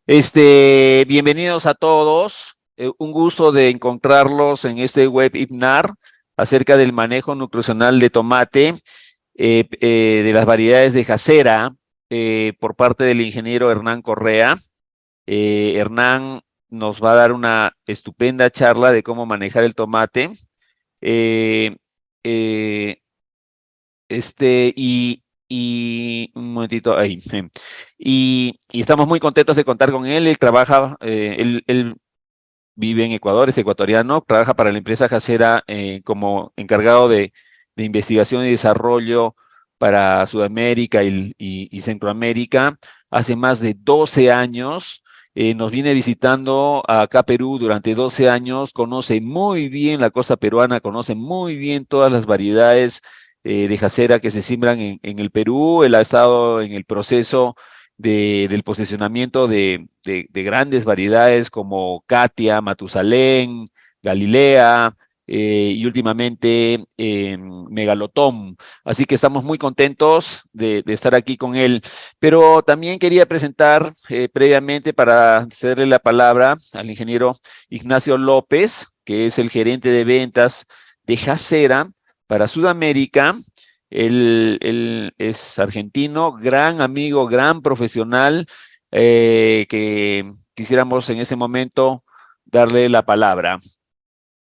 Bienvenidos a todos. Un gusto de encontrarlos en este webinar acerca del manejo nutricional de tomate, de las variedades de Jacera, por parte del ingeniero Hernán Correa. Hernán nos va a dar una estupenda charla de cómo manejar el tomate. Eh, eh, un momentito ahí. Y estamos muy contentos de contar con él. Él trabaja, él vive en Ecuador, es ecuatoriano, trabaja para la empresa Jacera como encargado de investigación y desarrollo para Sudamérica y Centroamérica. Hace más de 12 años. Nos viene visitando acá a Perú durante 12 años, conoce muy bien la costa peruana, conoce muy bien todas las variedades de jacera que se siembran en el Perú. Él ha estado en el proceso del posicionamiento de grandes variedades como Katia, Matusalén, Galilea, y últimamente Megalotom. Así que estamos muy contentos de estar aquí con él. Pero también quería presentar previamente, para cederle la palabra al ingeniero Ignacio López, que es el gerente de ventas de Jacera para Sudamérica. Él es argentino, gran amigo, gran profesional, que quisiéramos en ese momento darle la palabra.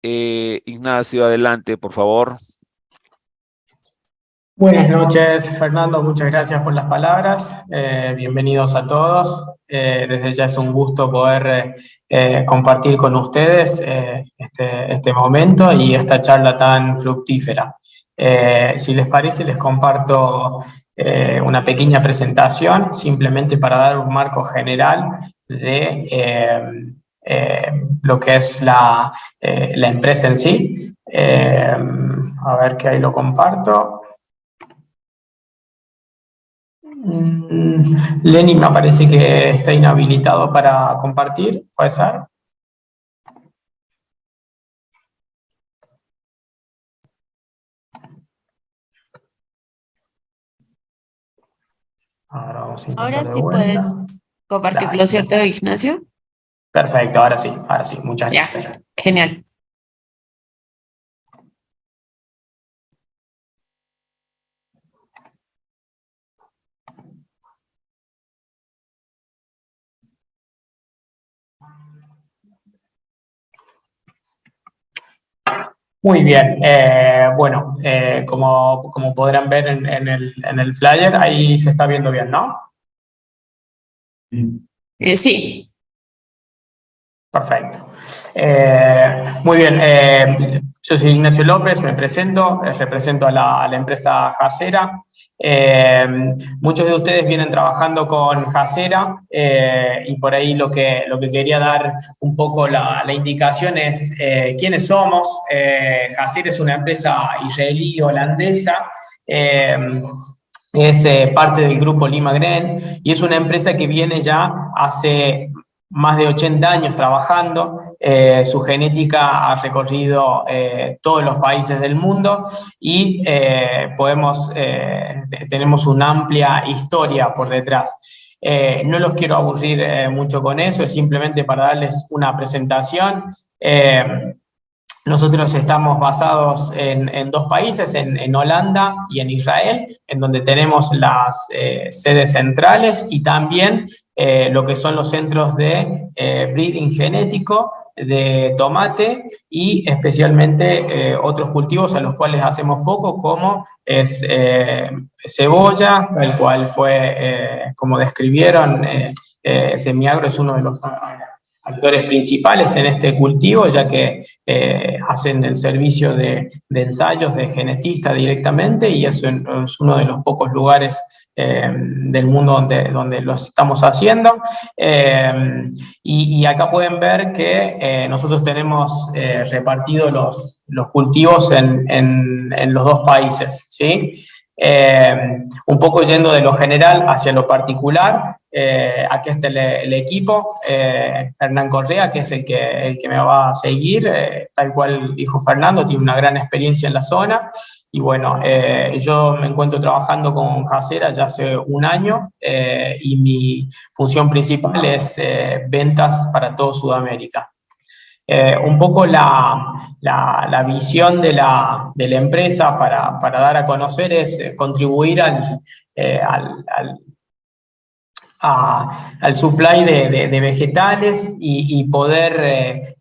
Ignacio, adelante, por favor. Buenas noches, Fernando, muchas gracias por las palabras. Bienvenidos a todos. Desde ya es un gusto poder compartir con ustedes este momento y esta charla tan fructífera. Si les parece, les comparto una pequeña presentación, simplemente para dar un marco general de lo que es la empresa en sí. A ver que ahí lo comparto. Lenny me parece que está inhabilitado para compartir, ¿puede ser? Ahora sí puedes compartirlo, ¿cierto, Ignacio? Perfecto, ahora sí, muchas gracias. Ya, genial. Muy bien, bueno, como podrán ver en el flyer, ahí se está viendo bien, ¿no? Sí. Perfecto. Muy bien, yo soy Ignacio López, me presento, represento a la empresa Jacera. Muchos de ustedes vienen trabajando con Jacera y por ahí lo que quería dar un poco la indicación es quiénes somos. Jacera es una empresa israelí holandesa. Es parte del grupo Limagren y es una empresa que viene ya hace más de 80 años trabajando. Su genética ha recorrido todos los países del mundo y tenemos una amplia historia por detrás. No los quiero aburrir mucho con eso, es simplemente para darles una presentación. Nosotros estamos basados en dos países, en Holanda y en Israel, en donde tenemos las sedes centrales y también lo que son los centros de breeding genético de tomate y especialmente otros cultivos a los cuales hacemos foco, como es cebolla, el cual fue, como describieron, Semiagro es uno de los actores principales en este cultivo, ya que hacen el servicio de ensayos de genetista directamente y eso es uno de los pocos lugares del mundo donde lo estamos haciendo. Y acá pueden ver que nosotros tenemos repartidos los cultivos en los dos países, ¿sí? Un poco yendo de lo general hacia lo particular, aquí está el equipo, Hernán Correa, que es el que me va a seguir, tal cual dijo Fernando, tiene una gran experiencia en la zona, y bueno, yo me encuentro trabajando con Jacera ya hace un año, y mi función principal es ventas para todo Sudamérica. Un poco la visión de la empresa para dar a conocer es contribuir al supply de vegetales y poder,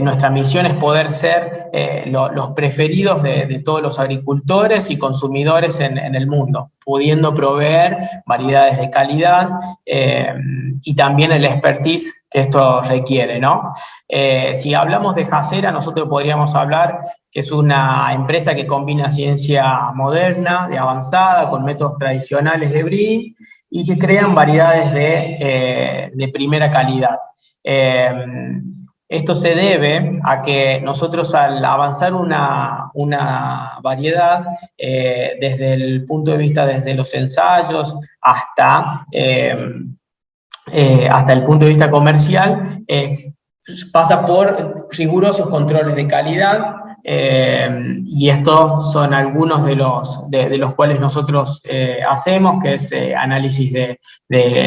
nuestra misión es poder ser los preferidos de todos los agricultores y consumidores en el mundo, pudiendo proveer variedades de calidad y también el expertise que esto requiere, ¿no? Si hablamos de Jacera, nosotros podríamos hablar que es una empresa que combina ciencia moderna, de avanzada, con métodos tradicionales de breeding, y que crean variedades de primera calidad. Esto se debe a que nosotros, al avanzar una variedad, desde el punto de vista, desde los ensayos hasta el punto de vista comercial, pasa por rigurosos controles de calidad, y estos son algunos de los cuales nosotros hacemos, que es análisis de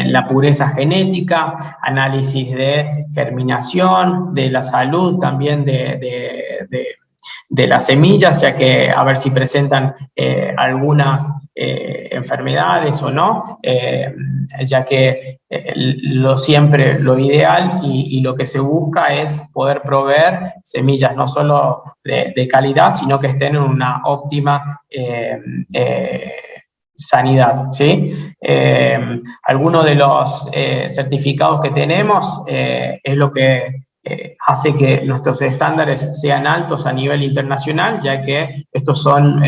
la pureza genética, análisis de germinación, de la salud también de las semillas, ya que a ver si presentan algunas enfermedades o no, ya que siempre lo ideal y lo que se busca es poder proveer semillas no solo de calidad, sino que estén en una óptima sanidad, ¿sí? Algunos de los certificados que tenemos es lo que hace que nuestros estándares sean altos a nivel internacional, ya que estos son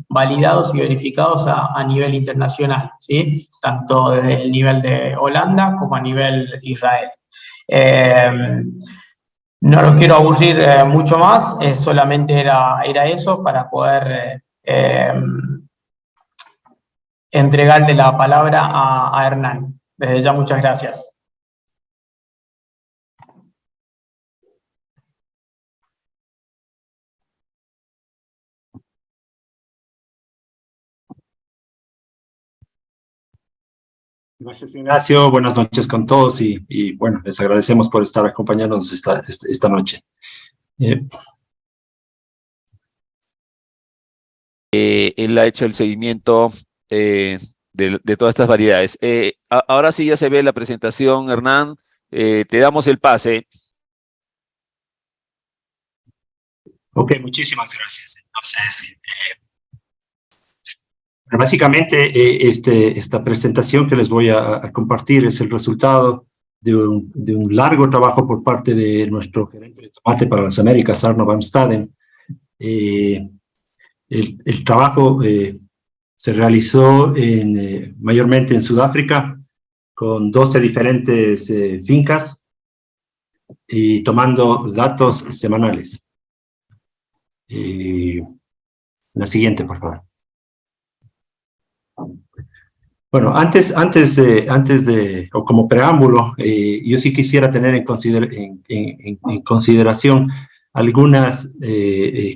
validados y verificados a nivel internacional, ¿sí? Tanto desde el nivel de Holanda como a nivel Israel. No los quiero aburrir mucho más, solamente era eso para poder entregarle la palabra a Hernán. Desde ya, muchas gracias. Gracias, Ignacio. Buenas noches con todos y bueno, les agradecemos por estar acompañándonos esta noche. Él ha hecho el seguimiento de todas estas variedades. Ahora sí ya se ve la presentación, Hernán. Te damos el pase. Ok, muchísimas gracias. Entonces, básicamente, esta presentación que les voy a compartir es el resultado de un largo trabajo por parte de nuestro gerente de tomate para las Américas, Arno Van Staden. El trabajo se realizó mayormente en Sudáfrica, con 12 diferentes fincas y tomando datos semanales. La siguiente, por favor. Bueno, antes o como preámbulo, yo sí quisiera tener en consideración algunos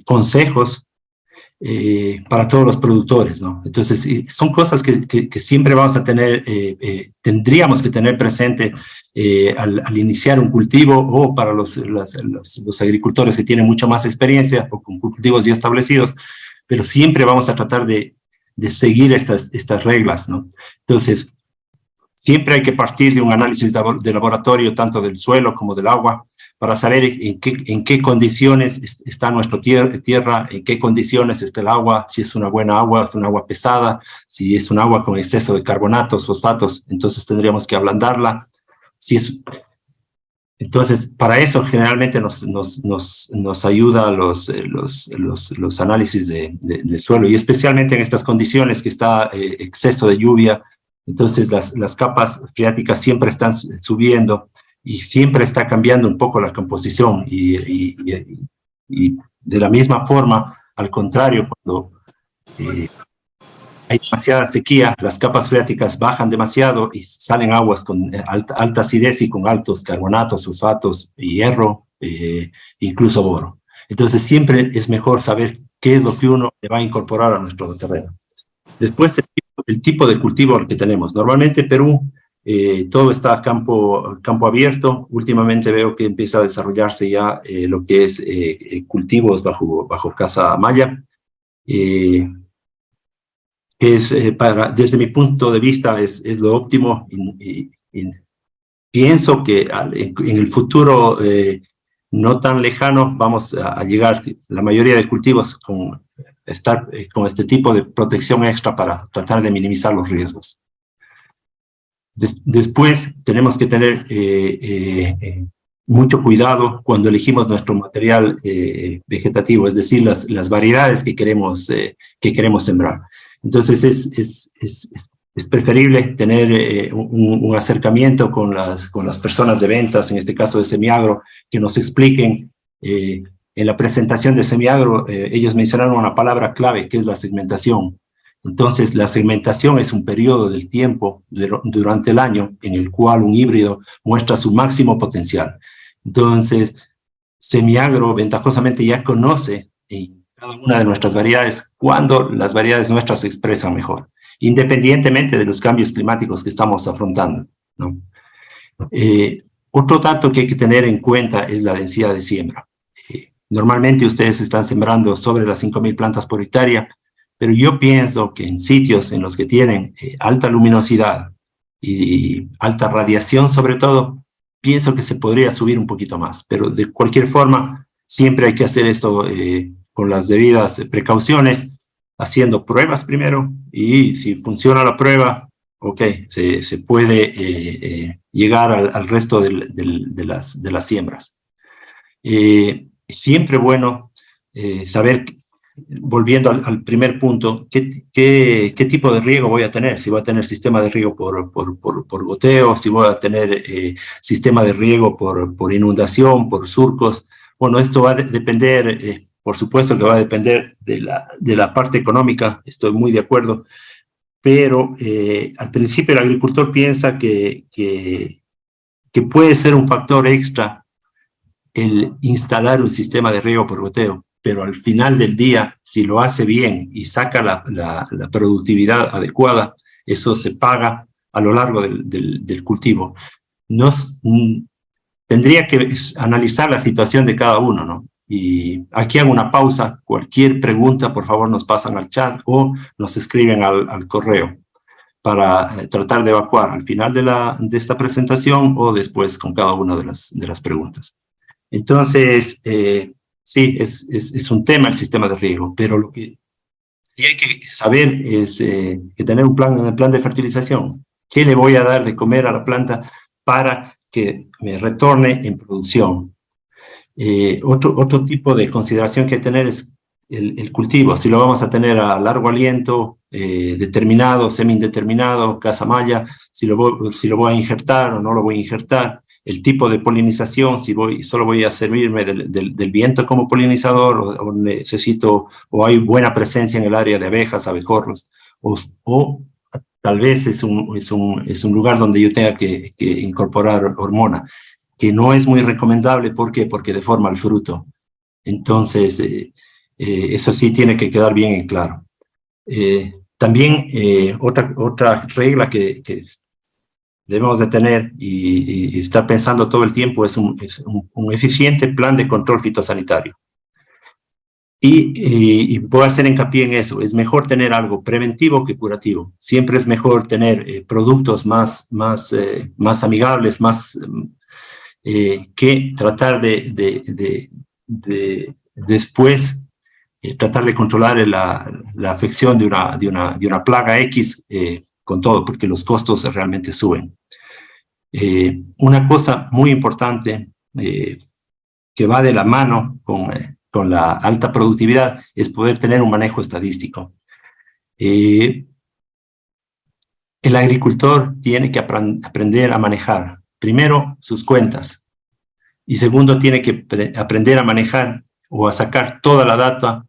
consejos para todos los productores, ¿no? Entonces, son cosas que siempre vamos a tener, tendríamos que tener presente al iniciar un cultivo, o para los agricultores que tienen mucha más experiencia o con cultivos ya establecidos, pero siempre vamos a tratar de seguir estas reglas, ¿no? Entonces, siempre hay que partir de un análisis de laboratorio, tanto del suelo como del agua, para saber en qué condiciones está nuestra tierra, en qué condiciones está el agua, si es una buena agua, es un agua pesada, si es un agua con exceso de carbonatos, fosfatos, entonces tendríamos que ablandarla. Entonces, para eso generalmente nos ayuda los análisis de suelo, y especialmente en estas condiciones que está exceso de lluvia. Entonces las capas freáticas siempre están subiendo y siempre está cambiando un poco la composición, y de la misma forma, al contrario, hay demasiada sequía, las capas freáticas bajan demasiado y salen aguas con alta acidez y con altos carbonatos, fosfatos, hierro, incluso boro. Entonces siempre es mejor saber qué es lo que uno le va a incorporar a nuestro terreno. Después el tipo de cultivo que tenemos. Normalmente Perú todo está campo abierto. Últimamente veo que empieza a desarrollarse ya lo que es cultivos bajo casa maya. Desde mi punto de vista es lo óptimo y pienso que en el futuro no tan lejano vamos a llegar la mayoría de cultivos con este tipo de protección extra para tratar de minimizar los riesgos. Después tenemos que tener mucho cuidado cuando elegimos nuestro material vegetativo, es decir, las variedades que queremos sembrar. Entonces es preferible tener un acercamiento con las personas de ventas, en este caso de Semiagro, que nos expliquen. En la presentación de Semiagro, ellos mencionaron una palabra clave, que es la segmentación. Entonces, la segmentación es un periodo del tiempo durante el año en el cual un híbrido muestra su máximo potencial. Entonces, Semiagro ventajosamente ya conoce en cada una de nuestras variedades cuándo las variedades nuestras se expresan mejor, independientemente de los cambios climáticos que estamos afrontando, ¿no? Otro dato que hay que tener en cuenta es la densidad de siembra. Normalmente ustedes están sembrando sobre las 5.000 plantas por hectárea, pero yo pienso que en sitios en los que tienen alta luminosidad y alta radiación sobre todo, pienso que se podría subir un poquito más, pero de cualquier forma siempre hay que hacer esto con las debidas precauciones, haciendo pruebas primero, y si funciona la prueba, ok, se puede llegar al resto de las siembras. Siempre bueno saber, volviendo al primer punto, qué tipo de riego voy a tener. Si voy a tener sistema de riego por goteo, si voy a tener sistema de riego por inundación, por surcos. Bueno, esto va a depender, por supuesto que va a depender de la parte económica, estoy muy de acuerdo, pero al principio el agricultor piensa que puede ser un factor extra el instalar un sistema de riego por goteo, pero al final del día, si lo hace bien y saca la productividad adecuada, eso se paga a lo largo del cultivo. Tendría que analizar la situación de cada uno, ¿no? Y aquí hago una pausa. Cualquier pregunta, por favor, nos pasan al chat o nos escriben al correo para tratar de evacuar al final de esta presentación o después con cada una de las preguntas. Entonces, sí, es un tema el sistema de riego, pero lo que sí hay que saber es que tener un plan de fertilización. ¿Qué le voy a dar de comer a la planta para que me retorne en producción? Otro tipo de consideración que hay que tener es el cultivo. Si lo vamos a tener a largo aliento, determinado, semi-indeterminado, casa maya, si lo voy a injertar o no lo voy a injertar. El tipo de polinización, si solo voy a servirme del viento como polinizador, o necesito, o hay buena presencia en el área de abejas, abejorros, o tal vez es un lugar donde yo tenga que incorporar hormona, que no es muy recomendable. ¿Por qué? Porque deforma el fruto. Entonces, eso sí tiene que quedar bien en claro. También otra regla que debemos de tener y estar pensando todo el tiempo es un eficiente plan de control fitosanitario. Y voy a hacer hincapié en eso. Es mejor tener algo preventivo que curativo. Siempre es mejor tener productos más amigables, que tratar de después tratar de controlar la afección de una plaga X con todo, porque los costos realmente suben. Una cosa muy importante que va de la mano con la alta productividad es poder tener un manejo estadístico. El agricultor tiene que aprender a manejar, primero, sus cuentas, y segundo, tiene que aprender a manejar o a sacar toda la data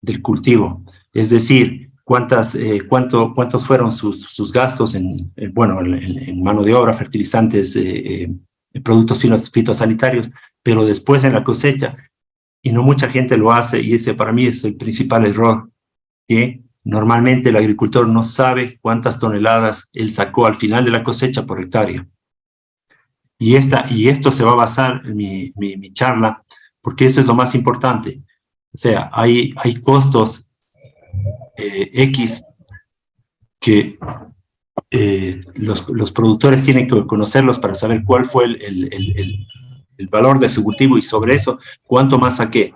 del cultivo. Es decir, cuántos fueron sus gastos en mano de obra, fertilizantes, productos fitosanitarios, pero después en la cosecha, y no mucha gente lo hace, y ese para mí es el principal error, que normalmente el agricultor no sabe cuántas toneladas él sacó al final de la cosecha por hectárea. Y esto se va a basar en mi charla, porque eso es lo más importante. O sea, hay costos X que los productores tienen que conocerlos para saber cuál fue el valor de su cultivo, y sobre eso, cuánto más saqué.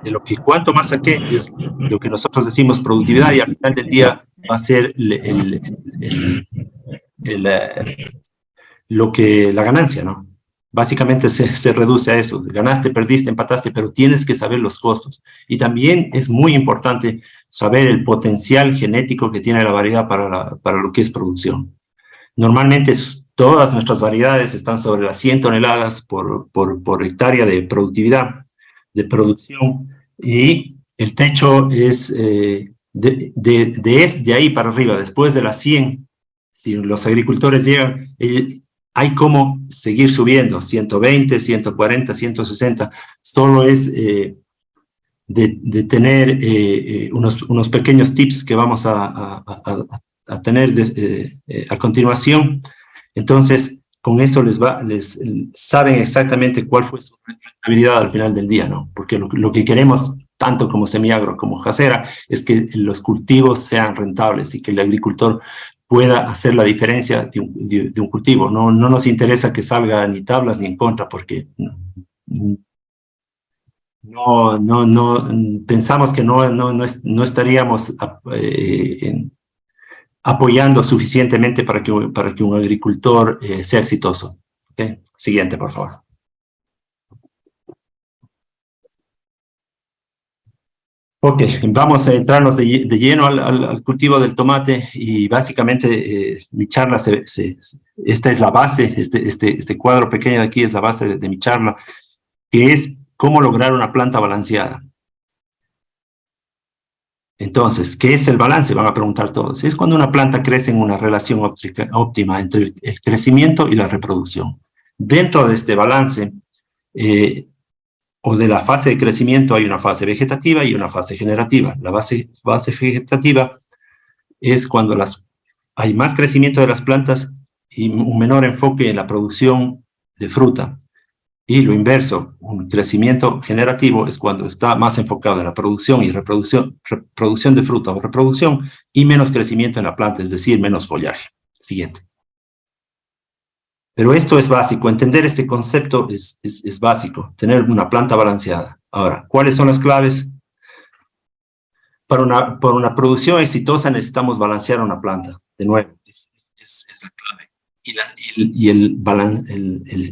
De lo que cuánto más saqué es lo que nosotros decimos productividad, y al final del día va a ser la ganancia, ¿no? Básicamente se reduce a eso. Ganaste, perdiste, empataste, pero tienes que saber los costos. Y también es muy importante saber el potencial genético que tiene la variedad para lo que es producción. Normalmente todas nuestras variedades están sobre las 100 toneladas por hectárea de productividad, de producción, y el techo es de ahí para arriba. Después de las 100, si los agricultores llegan, hay cómo seguir subiendo, 120, 140, 160, solo es de tener unos pequeños tips que vamos a tener a continuación. Entonces, con eso les saben exactamente cuál fue su rentabilidad al final del día, ¿no? Porque lo que queremos, tanto como Semiagro como Gacera, es que los cultivos sean rentables y que el agricultor pueda hacer la diferencia de un cultivo. No nos interesa que salga ni tablas ni en contra, porque pensamos que no estaríamos apoyando suficientemente para que un agricultor sea exitoso. ¿Okay? Siguiente, por favor. Ok, vamos a entrarnos de lleno al cultivo del tomate, y básicamente mi charla, esta es la base, este cuadro pequeño de aquí es la base de mi charla, que es cómo lograr una planta balanceada. Entonces, ¿qué es el balance? Van a preguntar todos. Es cuando una planta crece en una relación óptima entre el crecimiento y la reproducción. Dentro de este balance, o de la fase de crecimiento, hay una fase vegetativa y una fase generativa. La fase vegetativa es cuando hay más crecimiento de las plantas y un menor enfoque en la producción de fruta. Y lo inverso, un crecimiento generativo es cuando está más enfocado en la producción y producción de fruta o reproducción, y menos crecimiento en la planta, es decir, menos follaje. Siguiente. Pero esto es básico, entender este concepto es básico, tener una planta balanceada. Ahora, ¿cuáles son las claves? Para una producción exitosa necesitamos balancear una planta. De nuevo, es la clave.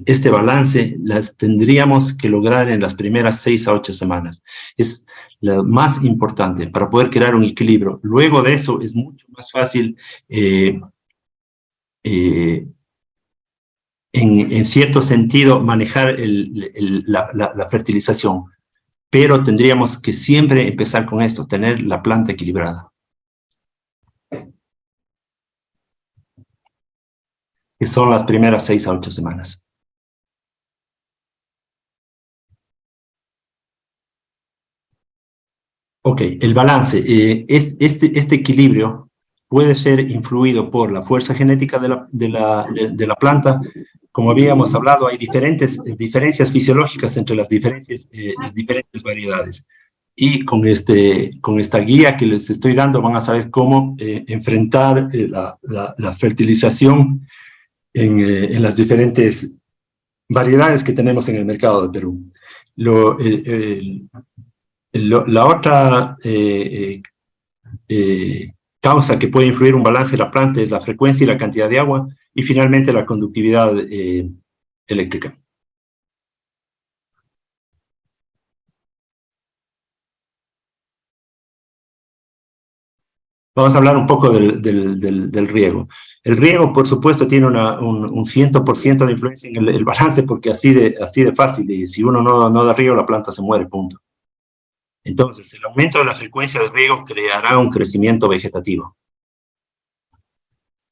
Este balance las tendríamos que lograr en las primeras 6 a 8 semanas. Es lo más importante para poder crear un equilibrio. Luego de eso es mucho más fácil en cierto sentido manejar la fertilización, pero tendríamos que siempre empezar con esto, tener la planta equilibrada. Que son las primeras 6 a 8 semanas. Ok, el balance. Este equilibrio puede ser influido por la fuerza genética de la planta. Como habíamos hablado, hay diferencias fisiológicas entre las diferentes variedades. Y con esta guía que les estoy dando van a saber cómo enfrentar la fertilización en las diferentes variedades que tenemos en el mercado de Perú. La otra causa que puede influir un balance de la planta es la frecuencia y la cantidad de agua, y finalmente la conductividad eléctrica. Vamos a hablar un poco del riego. El riego, por supuesto, tiene un 100% de influencia en el balance, porque así de fácil, y si uno no da riego, la planta se muere, punto. Entonces, el aumento de la frecuencia de riego creará un crecimiento vegetativo.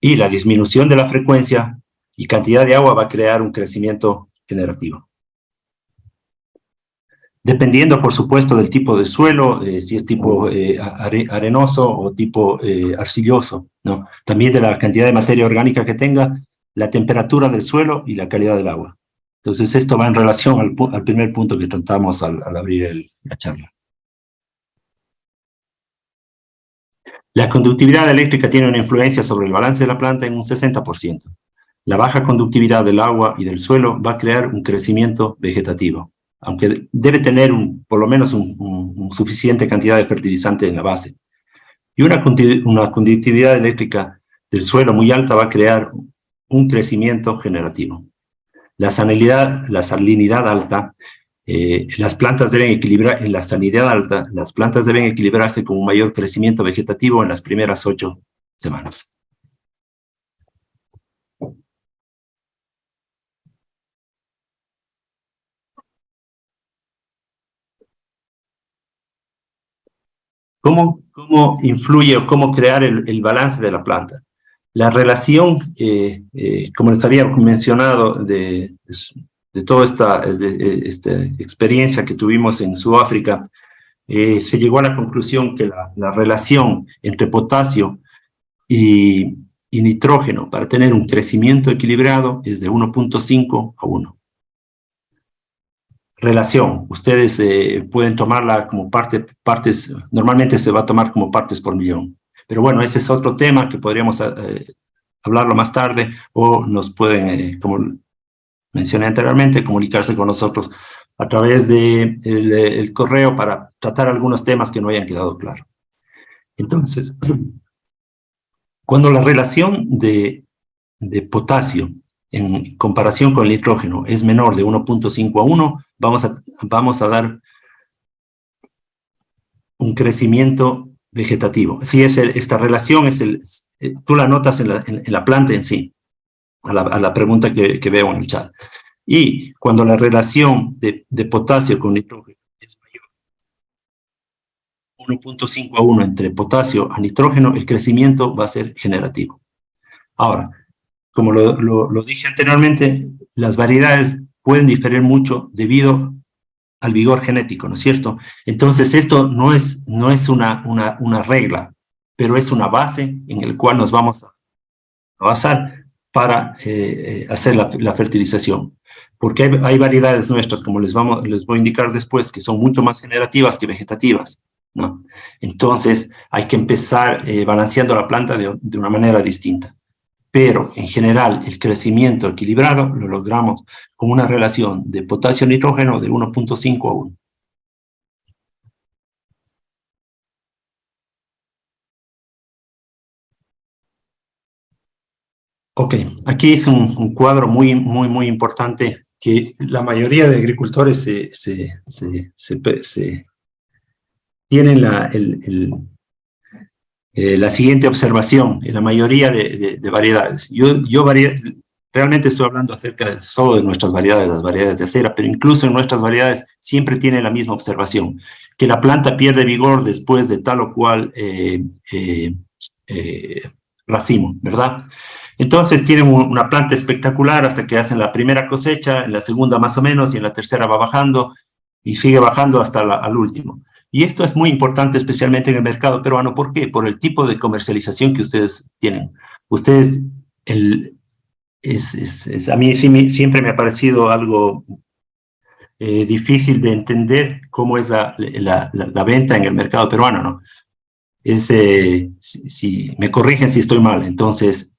Y la disminución de la frecuencia y cantidad de agua va a crear un crecimiento generativo. Dependiendo, por supuesto, del tipo de suelo, si es tipo arenoso o tipo arcilloso, ¿no? También de la cantidad de materia orgánica que tenga, la temperatura del suelo y la calidad del agua. Entonces, esto va en relación al primer punto que tratamos al abrir la charla. La conductividad eléctrica tiene una influencia sobre el balance de la planta en un 60%. La baja conductividad del agua y del suelo va a crear un crecimiento vegetativo, aunque debe tener por lo menos una suficiente cantidad de fertilizante en la base. Y una conductividad eléctrica del suelo muy alta va a crear un crecimiento generativo. La salinidad alta, las plantas deben equilibrarse con un mayor crecimiento vegetativo en las primeras 8 semanas. ¿Cómo influye o cómo crear el balance de la planta? La relación, como les había mencionado, de toda esta experiencia que tuvimos en Sudáfrica, se llegó a la conclusión que la relación entre potasio y nitrógeno para tener un crecimiento equilibrado es de 1.5 a 1. Relación, ustedes pueden tomarla como partes, normalmente se va a tomar como partes por millón. Pero bueno, ese es otro tema que podríamos hablarlo más tarde, o nos pueden, como mencioné anteriormente, comunicarse con nosotros a través de el correo para tratar algunos temas que no hayan quedado claros. Entonces, cuando la relación de potasio en comparación con el nitrógeno es menor de 1.5 a 1, vamos a dar un crecimiento vegetativo. Si esta relación tú la notas en la planta en sí, a la pregunta que veo en el chat. Y cuando la relación de potasio con nitrógeno es mayor, 1.5 a 1 entre potasio a nitrógeno, el crecimiento va a ser generativo. Ahora, como lo dije anteriormente, las variedades pueden diferir mucho debido al vigor genético, ¿no es cierto? Entonces, esto no es una regla, pero es una base en la cual nos vamos a basar para hacer la fertilización. Porque hay variedades nuestras, como les voy a indicar después, que son mucho más generativas que vegetativas, ¿no? Entonces, hay que empezar balanceando la planta de una manera distinta. Pero, en general, el crecimiento equilibrado lo logramos con una relación de potasio-nitrógeno de 1.5 a 1. Ok, aquí es un cuadro muy importante que la mayoría de agricultores tienen la siguiente observación en la mayoría de variedades. Realmente estoy hablando solo de nuestras variedades, las variedades de acera, pero incluso en nuestras variedades siempre tiene la misma observación, que la planta pierde vigor después de tal o cual racimo, ¿verdad? Entonces tienen una planta espectacular hasta que hacen la primera cosecha, en la segunda más o menos, y en la tercera va bajando, y sigue bajando hasta al último. Y esto es muy importante, especialmente en el mercado peruano. ¿Por qué? Por el tipo de comercialización que ustedes tienen. Ustedes, a mí siempre me ha parecido algo difícil de entender cómo es la venta en el mercado peruano, ¿no? Si me corrigen si estoy mal, entonces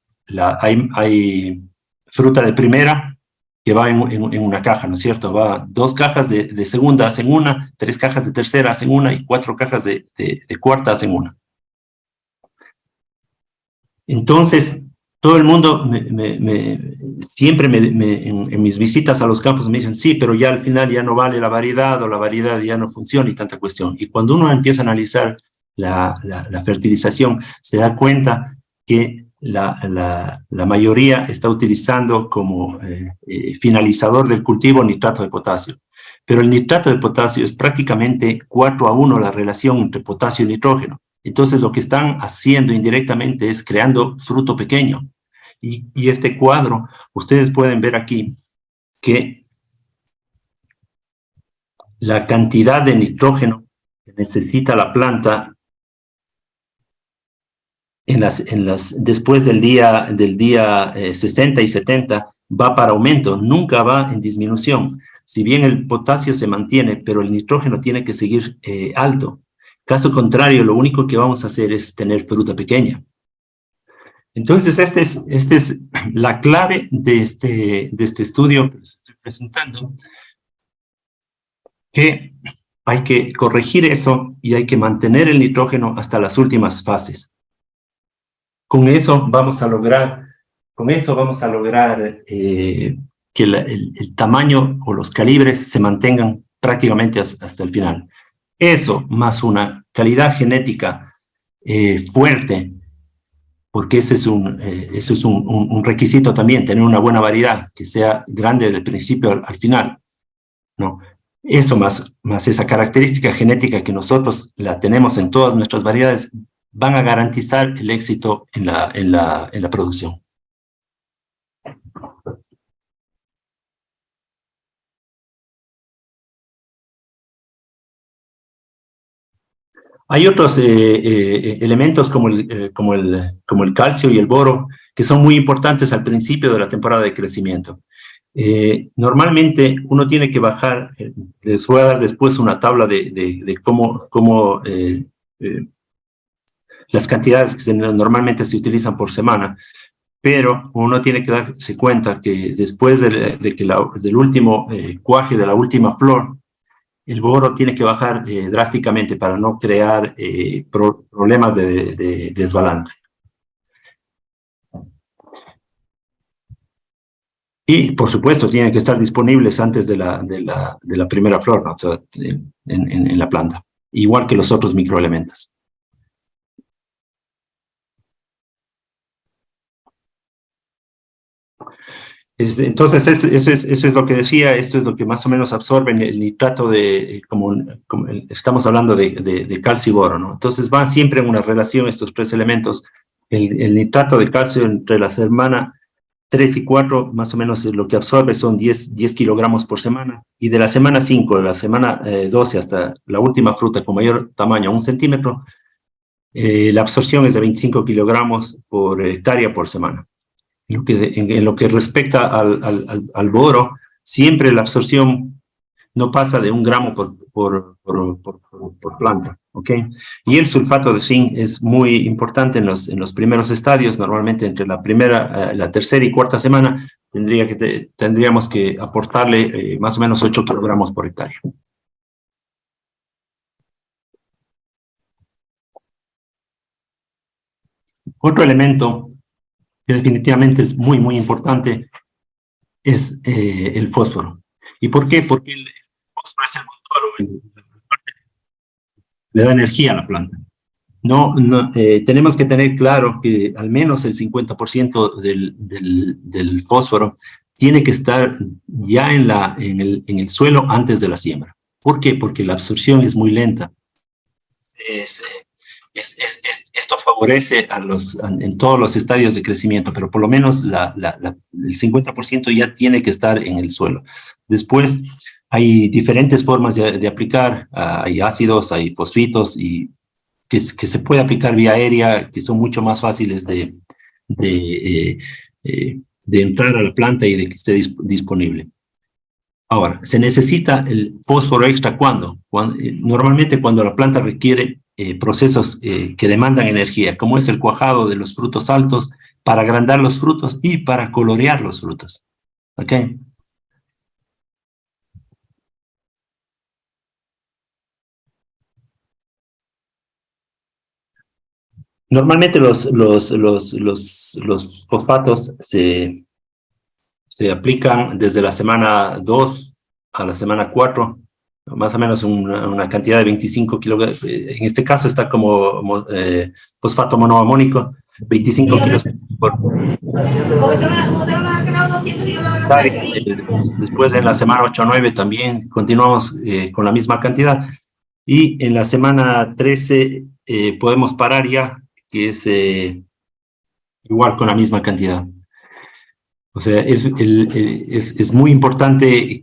hay fruta de primera que va en una caja, ¿no es cierto? Va 2 cajas de segunda hacen una, 3 cajas de tercera hacen una y 4 cajas de cuarta hacen una. Entonces, todo el mundo siempre en mis visitas a los campos me dicen, sí, pero ya al final ya no vale la variedad o la variedad ya no funciona y tanta cuestión. Y cuando uno empieza a analizar la fertilización, se da cuenta que la mayoría está utilizando como finalizador del cultivo nitrato de potasio. Pero el nitrato de potasio es prácticamente 4:1 la relación entre potasio y nitrógeno. Entonces lo que están haciendo indirectamente es creando fruto pequeño. Y este cuadro, ustedes pueden ver aquí que la cantidad de nitrógeno que necesita la planta después del día 60 y 70 va para aumento, nunca va en disminución. Si bien el potasio se mantiene, pero el nitrógeno tiene que seguir alto. Caso contrario, lo único que vamos a hacer es tener fruta pequeña. Entonces, esta es la clave de este estudio que les estoy presentando, que hay que corregir eso y hay que mantener el nitrógeno hasta las últimas fases. Con eso vamos a lograr que el tamaño o los calibres se mantengan prácticamente hasta el final. Eso, más una calidad genética fuerte, porque ese es un requisito también, tener una buena variedad, que sea grande desde el principio al final, ¿no? Eso más esa característica genética que nosotros la tenemos en todas nuestras variedades, van a garantizar el éxito en la producción. Hay otros elementos como el calcio y el boro que son muy importantes al principio de la temporada de crecimiento. Normalmente uno tiene que bajar, les voy a dar después una tabla de cómo las cantidades que normalmente se utilizan por semana, pero uno tiene que darse cuenta que después del último cuaje, de la última flor, el boro tiene que bajar drásticamente para no crear problemas de desbalance. Y, por supuesto, tienen que estar disponibles antes de la primera flor, ¿no? O sea, en la planta, igual que los otros microelementos. Entonces, eso es lo que decía, esto es lo que más o menos absorben el nitrato como estamos hablando de calcio y boro, ¿no? Entonces van siempre en una relación estos tres elementos. El nitrato de calcio entre la semana 3 y 4, más o menos lo que absorbe son 10 kilogramos por semana, y de la semana 5, de la semana 12 hasta la última fruta con mayor tamaño, 1 centímetro, la absorción es de 25 kilogramos por hectárea por semana. En lo que respecta al boro, siempre la absorción no pasa de 1 gramo por planta, ¿ok? Y el sulfato de zinc es muy importante en los primeros estadios, normalmente entre la tercera y cuarta semana tendríamos que aportarle más o menos 8 kilogramos por hectárea. Otro elemento que definitivamente es muy, muy importante, es el fósforo. ¿Y por qué? Porque el fósforo es el motor, le da energía a la planta. Tenemos que tener claro que al menos el 50% del fósforo tiene que estar ya en el suelo antes de la siembra. ¿Por qué? Porque la absorción es muy lenta. Esto favorece en todos los estadios de crecimiento, pero por lo menos el 50% ya tiene que estar en el suelo. Después hay diferentes formas de aplicar, hay ácidos, hay fosfitos, y que se puede aplicar vía aérea, que son mucho más fáciles de entrar a la planta y de que esté disponible. Ahora, se necesita el fósforo extra normalmente cuando la planta requiere procesos que demandan energía, como es el cuajado de los frutos altos, para agrandar los frutos y para colorear los frutos. ¿Ok? Normalmente los fosfatos se aplican desde la semana 2 a la semana 4, más o menos una cantidad de 25 kilogramos. En este caso está como fosfato monoamónico, 25 kilos por hectárea. Después en la semana 8 o 9 también continuamos con la misma cantidad. Y en la semana 13 podemos parar ya, que es igual con la misma cantidad. O sea, es muy importante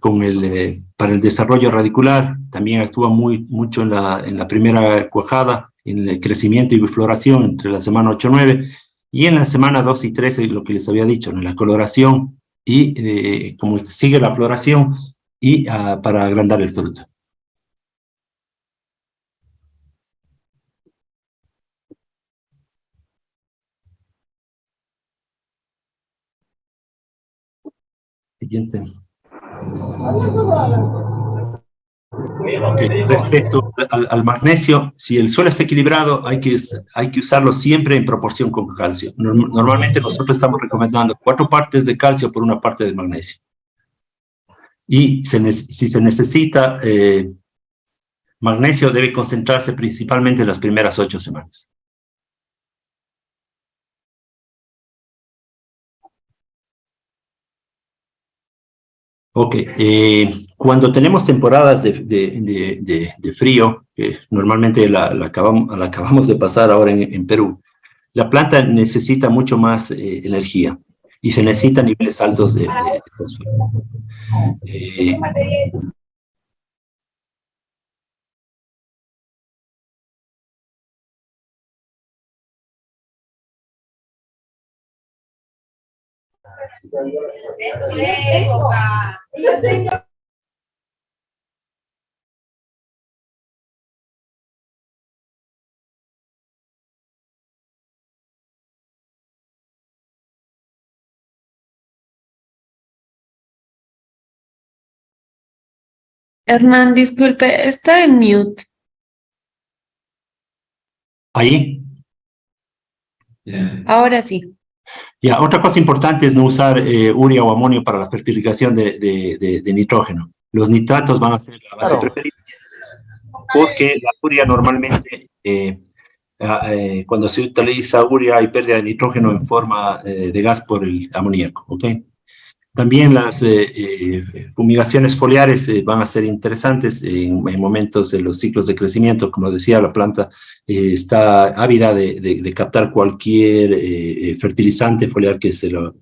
para el desarrollo radicular. También actúa mucho en la primera cuajada, en el crecimiento y floración entre la semana 8 y 9, y en la semana 2 y 13, lo que les había dicho, en la coloración y como sigue la floración y para agrandar el fruto. Siguiente. Okay. Respecto al magnesio, si el suelo está equilibrado, hay que usarlo siempre en proporción con calcio. Normalmente nosotros estamos recomendando 4 partes de calcio por 1 parte de magnesio. Y si se necesita magnesio, debe concentrarse principalmente en las primeras 8 semanas. Ok, cuando tenemos temporadas de frío, normalmente la acabamos de pasar ahora en Perú, la planta necesita mucho más energía y se necesitan niveles altos de fósforo. Hernán, disculpe, está en mute. Ahí. Ahora sí. Ya, otra cosa importante es no usar urea o amonio para la fertilización de nitrógeno. Los nitratos van a ser la base preferida, porque la urea normalmente, cuando se utiliza urea hay pérdida de nitrógeno en forma de gas por el amoníaco, ¿ok? También las fumigaciones foliares van a ser interesantes en momentos de los ciclos de crecimiento. Como decía, la planta está ávida de captar cualquier fertilizante foliar que se lo envía.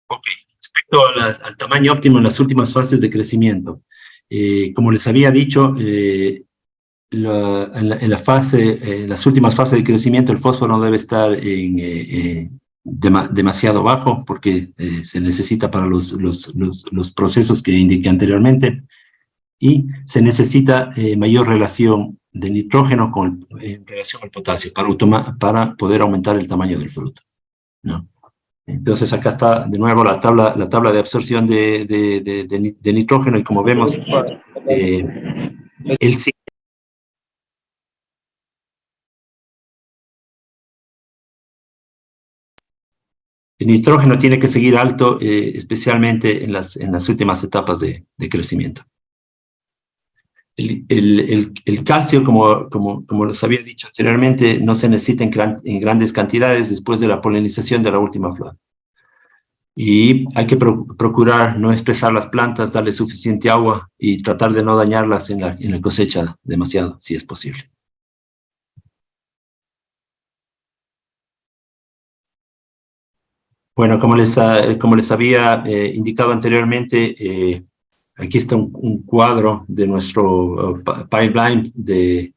Ok. Respecto al tamaño óptimo en las últimas fases de crecimiento, como les había dicho, en las últimas fases de crecimiento el fósforo no debe estar demasiado bajo porque se necesita para los procesos que indiqué anteriormente, y se necesita mayor relación de nitrógeno en relación al potasio para poder aumentar el tamaño del fruto, ¿no? Entonces acá está de nuevo la tabla de absorción de nitrógeno, y como vemos, el nitrógeno tiene que seguir alto, especialmente en las últimas etapas de crecimiento. El calcio, como les había dicho anteriormente, no se necesita en grandes cantidades después de la polinización de la última flor. Y hay que procurar no estresar las plantas, darle suficiente agua y tratar de no dañarlas en la cosecha demasiado, si es posible. Bueno, como les había indicado anteriormente, aquí está un cuadro de nuestro pipeline de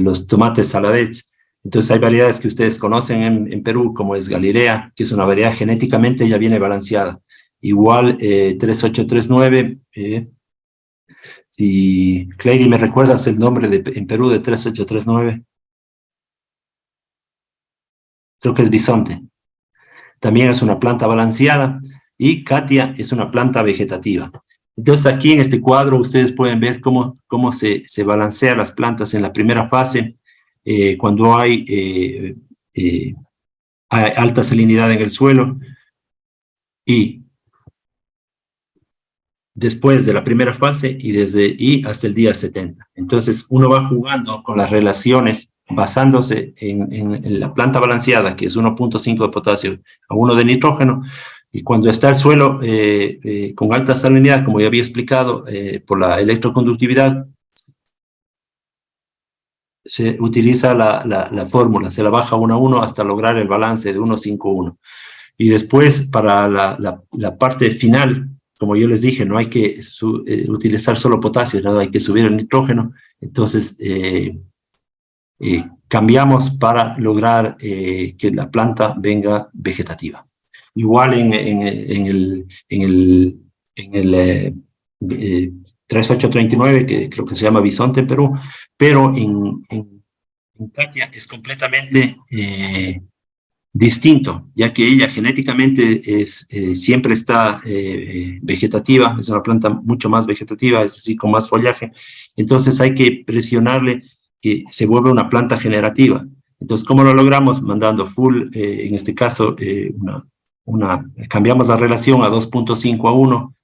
los tomates saladets. Entonces hay variedades que ustedes conocen en Perú, como es Galilea, que es una variedad genéticamente ya viene balanceada. Igual 3839, si Cleidy me recuerdas el nombre en Perú de 3839. Creo que es bisonte. También es una planta balanceada, y Katia es una planta vegetativa. Entonces aquí en este cuadro ustedes pueden ver cómo se balancean las plantas en la primera fase, cuando hay hay alta salinidad en el suelo, y después de la primera fase y hasta el día 70. Entonces, uno va jugando con las relaciones basándose en la planta balanceada, que es 1.5 de potasio a 1 de nitrógeno, y cuando está el suelo con alta salinidad, como ya había explicado, por la electroconductividad, se utiliza la fórmula, se la baja 1 a 1 hasta lograr el balance de 1,5,1. Y después, para la parte final, como yo les dije, no hay que utilizar solo potasio, no hay que subir el nitrógeno. Entonces, cambiamos para lograr que la planta venga vegetativa. Igual en el 3839, que creo que se llama bisonte en Perú, pero en Katia es completamente distinto, ya que ella genéticamente siempre está vegetativa, es una planta mucho más vegetativa, es decir, con más follaje. Entonces hay que presionarle que se vuelva una planta generativa. Entonces, ¿cómo lo logramos? Mandando full, en este caso, cambiamos la relación a 2.5 a 1,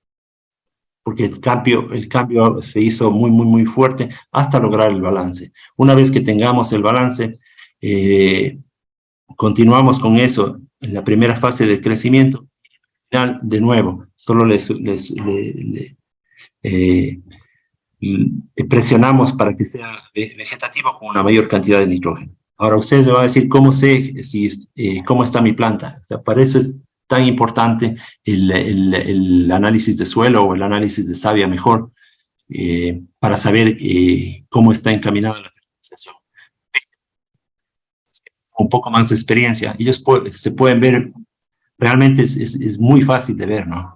porque el cambio se hizo muy fuerte hasta lograr el balance. Una vez que tengamos el balance, continuamos con eso en la primera fase del crecimiento. Al final, de nuevo, solo presionamos para que sea vegetativo con una mayor cantidad de nitrógeno. Ahora ustedes me van a decir, ¿cómo sé cómo está mi planta? O sea, para eso es tan importante el análisis de suelo o el análisis de savia mejor, para saber cómo está encaminada la fertilización. Un poco más de experiencia, ellos se pueden ver, realmente es muy fácil de ver, ¿no?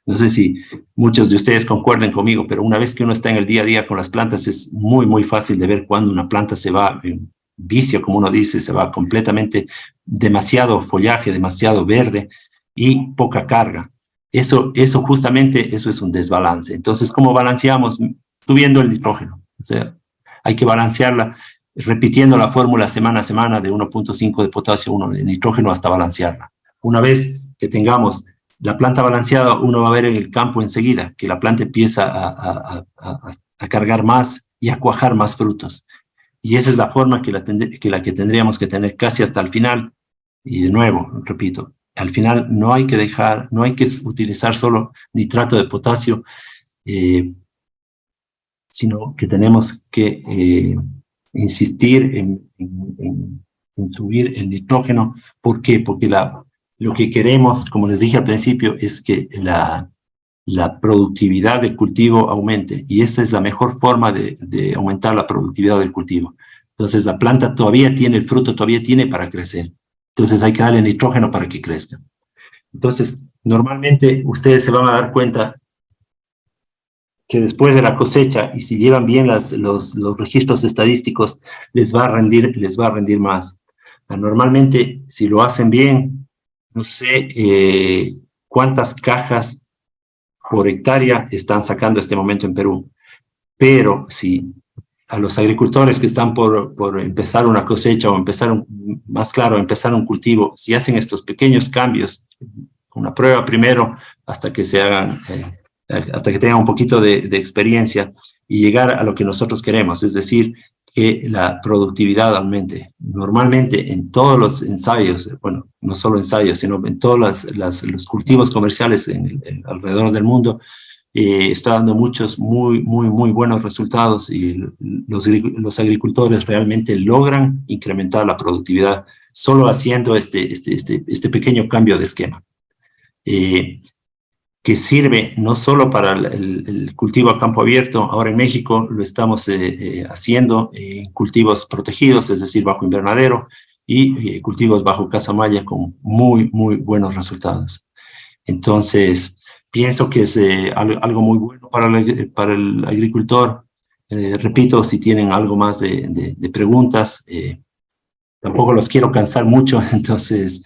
No sé si muchos de ustedes concuerden conmigo, pero una vez que uno está en el día a día con las plantas, es muy fácil de ver cuando una planta se va en vicio, como uno dice, se va completamente, demasiado follaje, demasiado verde y poca carga. Eso justamente, eso es un desbalance. Entonces, ¿cómo balanceamos? Subiendo el nitrógeno. O sea, hay que balancearla, repitiendo la fórmula semana a semana de 1.5 de potasio, 1 de nitrógeno, hasta balancearla. Una vez que tengamos la planta balanceada, uno va a ver en el campo enseguida que la planta empieza a cargar más y a cuajar más frutos. Y esa es la forma que tendríamos que tener casi hasta el final. Y de nuevo, repito, al final no hay que utilizar solo nitrato de potasio, sino que tenemos que insistir en subir el nitrógeno. ¿Por qué? Porque lo que queremos, como les dije al principio, es que la productividad del cultivo aumente, y esa es la mejor forma de aumentar la productividad del cultivo. Entonces la planta todavía tiene, el fruto todavía tiene para crecer, entonces hay que darle nitrógeno para que crezca. Entonces, normalmente ustedes se van a dar cuenta que después de la cosecha, y si llevan bien los registros estadísticos, les va a rendir más. Normalmente, si lo hacen bien, no sé cuántas cajas por hectárea están sacando este momento en Perú, pero si a los agricultores que están por empezar una cosecha o empezar un cultivo, si hacen estos pequeños cambios, una prueba primero hasta que se hagan, hasta que tengan un poquito de experiencia y llegar a lo que nosotros queremos, es decir, que la productividad aumente. Normalmente en todos los ensayos, bueno, no solo ensayos, sino en todos los cultivos comerciales alrededor del mundo, está dando muchos muy buenos resultados, y los agricultores realmente logran incrementar la productividad solo haciendo este pequeño cambio de esquema, que sirve no solo para el cultivo a campo abierto. Ahora en México lo estamos haciendo en cultivos protegidos, es decir, bajo invernadero, y cultivos bajo casa malla con muy buenos resultados. Entonces, pienso que es algo muy bueno para el agricultor. Repito, si tienen algo más de preguntas, tampoco los quiero cansar mucho, entonces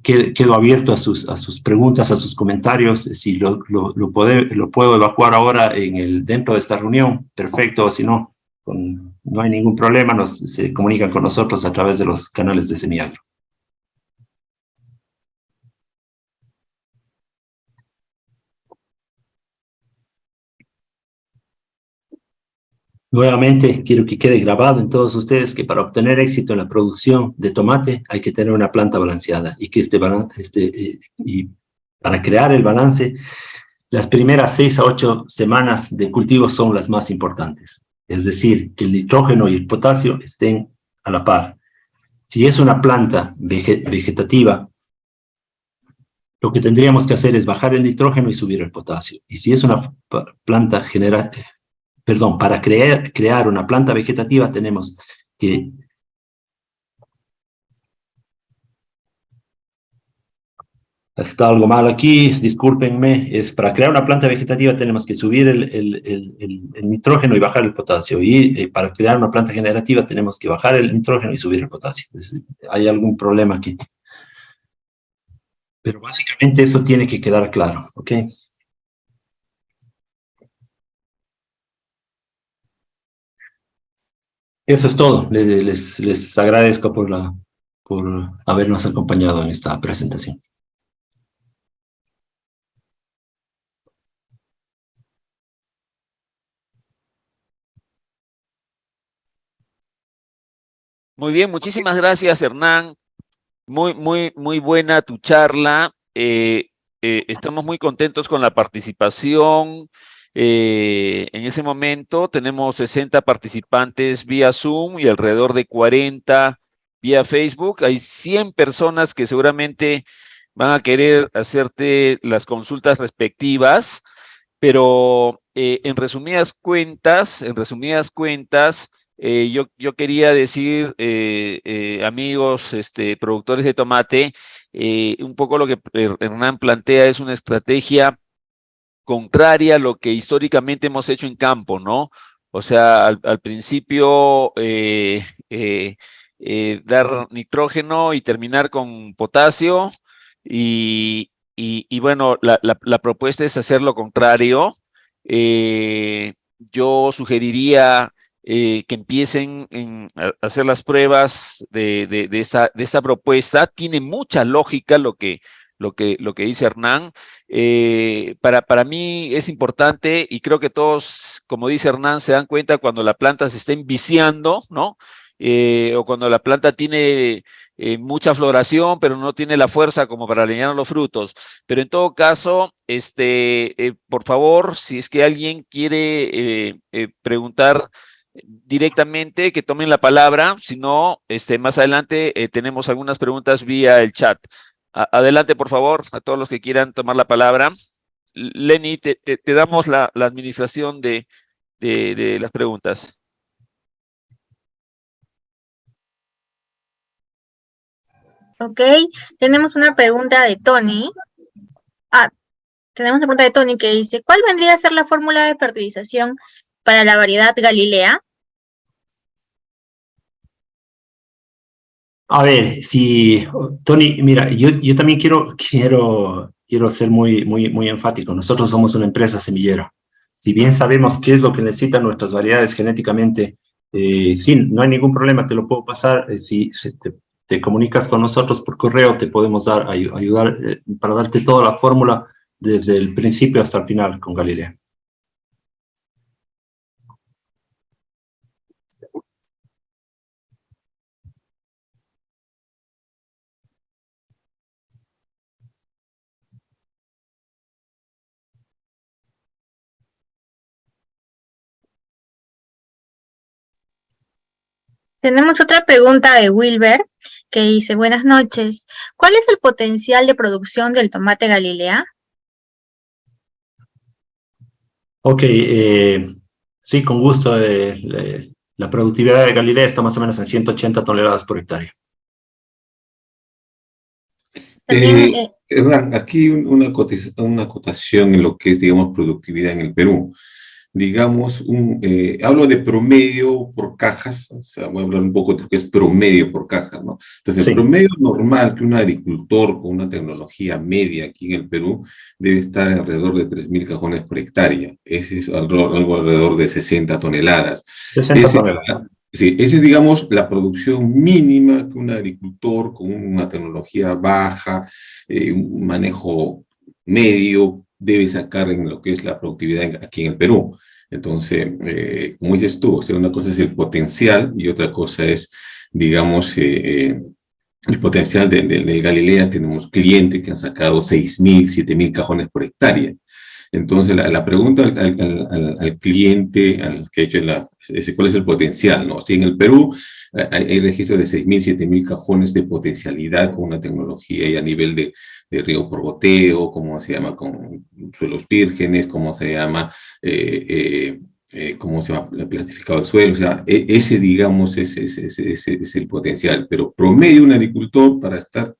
quedo abierto a sus preguntas, a sus comentarios. Si lo puedo evacuar ahora dentro de esta reunión, perfecto, o si no, con no hay ningún problema, se comunican con nosotros a través de los canales de Semiagro. Nuevamente, quiero que quede grabado en todos ustedes que para obtener éxito en la producción de tomate hay que tener una planta balanceada y que y para crear el balance, las primeras 6 a 8 semanas de cultivo son las más importantes. Es decir, que el nitrógeno y el potasio estén a la par. Si es una planta vegetativa, lo que tendríamos que hacer es bajar el nitrógeno y subir el potasio. Y si es una planta para crear una planta vegetativa tenemos que está algo mal aquí, discúlpenme, es para crear una planta vegetativa tenemos que subir el nitrógeno y bajar el potasio, y para crear una planta generativa tenemos que bajar el nitrógeno y subir el potasio. Hay algún problema aquí. Pero básicamente eso tiene que quedar claro, ¿ok? Eso es todo. Les agradezco por habernos acompañado en esta presentación. Muy bien, muchísimas gracias, Hernán. Muy buena tu charla. Estamos muy contentos con la participación. En ese momento tenemos 60 participantes vía Zoom y alrededor de 40 vía Facebook. Hay 100 personas que seguramente van a querer hacerte las consultas respectivas, pero en resumidas cuentas, yo quería decir, amigos, productores de tomate, un poco lo que Hernán plantea es una estrategia contraria a lo que históricamente hemos hecho en campo, ¿no? O sea, al principio dar nitrógeno y terminar con potasio, y bueno, la propuesta es hacer lo contrario. Yo sugeriría que empiecen a hacer las pruebas de esta propuesta. Tiene mucha lógica lo que dice Hernán. Para mí es importante, y creo que todos, como dice Hernán, se dan cuenta cuando la planta se está enviciando, ¿no? O cuando la planta tiene mucha floración, pero no tiene la fuerza como para llenar los frutos. Pero en todo caso, por favor, si es que alguien quiere preguntar directamente, que tomen la palabra. Si no, más adelante tenemos algunas preguntas vía el chat. Adelante, por favor, a todos los que quieran tomar la palabra. Lenny, te damos la administración de las preguntas. Ok, tenemos una pregunta de Tony. Tenemos una pregunta de Tony que dice, ¿cuál vendría a ser la fórmula de fertilización para la variedad Galilea? A ver, Tony, mira, yo también quiero ser muy enfático. Nosotros somos una empresa semillera. Si bien sabemos qué es lo que necesitan nuestras variedades genéticamente, sí, no hay ningún problema, te lo puedo pasar. Si te comunicas con nosotros por correo, te podemos ayudar para darte toda la fórmula desde el principio hasta el final con Galilea. Tenemos otra pregunta de Wilber que dice, buenas noches, ¿cuál es el potencial de producción del tomate Galilea? Ok, sí, con gusto. La productividad de Galilea está más o menos en 180 toneladas por hectárea. Hernán, aquí una acotación en lo que es, digamos, productividad en el Perú. digamos, hablo de promedio por cajas, o sea, voy a hablar un poco de lo que es promedio por caja, ¿no? Entonces, el Sí. promedio normal que un agricultor con una tecnología media aquí en el Perú debe estar alrededor de 3.000 cajones por hectárea. Ese es algo alrededor de 60 toneladas. 60 toneladas. Sí, esa es, digamos, la producción mínima que un agricultor con una tecnología baja, un manejo medio, debe sacar en lo que es la productividad aquí en el Perú. Entonces, como dices tú, o sea, una cosa es el potencial y otra cosa es, digamos, el potencial del Galilea. Tenemos clientes que han sacado 6.000, 7.000 cajones por hectárea. Entonces, la pregunta al cliente, al que ha hecho ¿cuál es el potencial? ¿No? Si en el Perú hay registro de 6.000, 7.000 cajones de potencialidad con una tecnología y a nivel de riego por goteo, ¿cómo se llama? Con suelos vírgenes, ¿cómo se llama? ¿Cómo se llama? Plastificado el suelo. O sea, ese, digamos, es el potencial. Pero promedio un agricultor para estar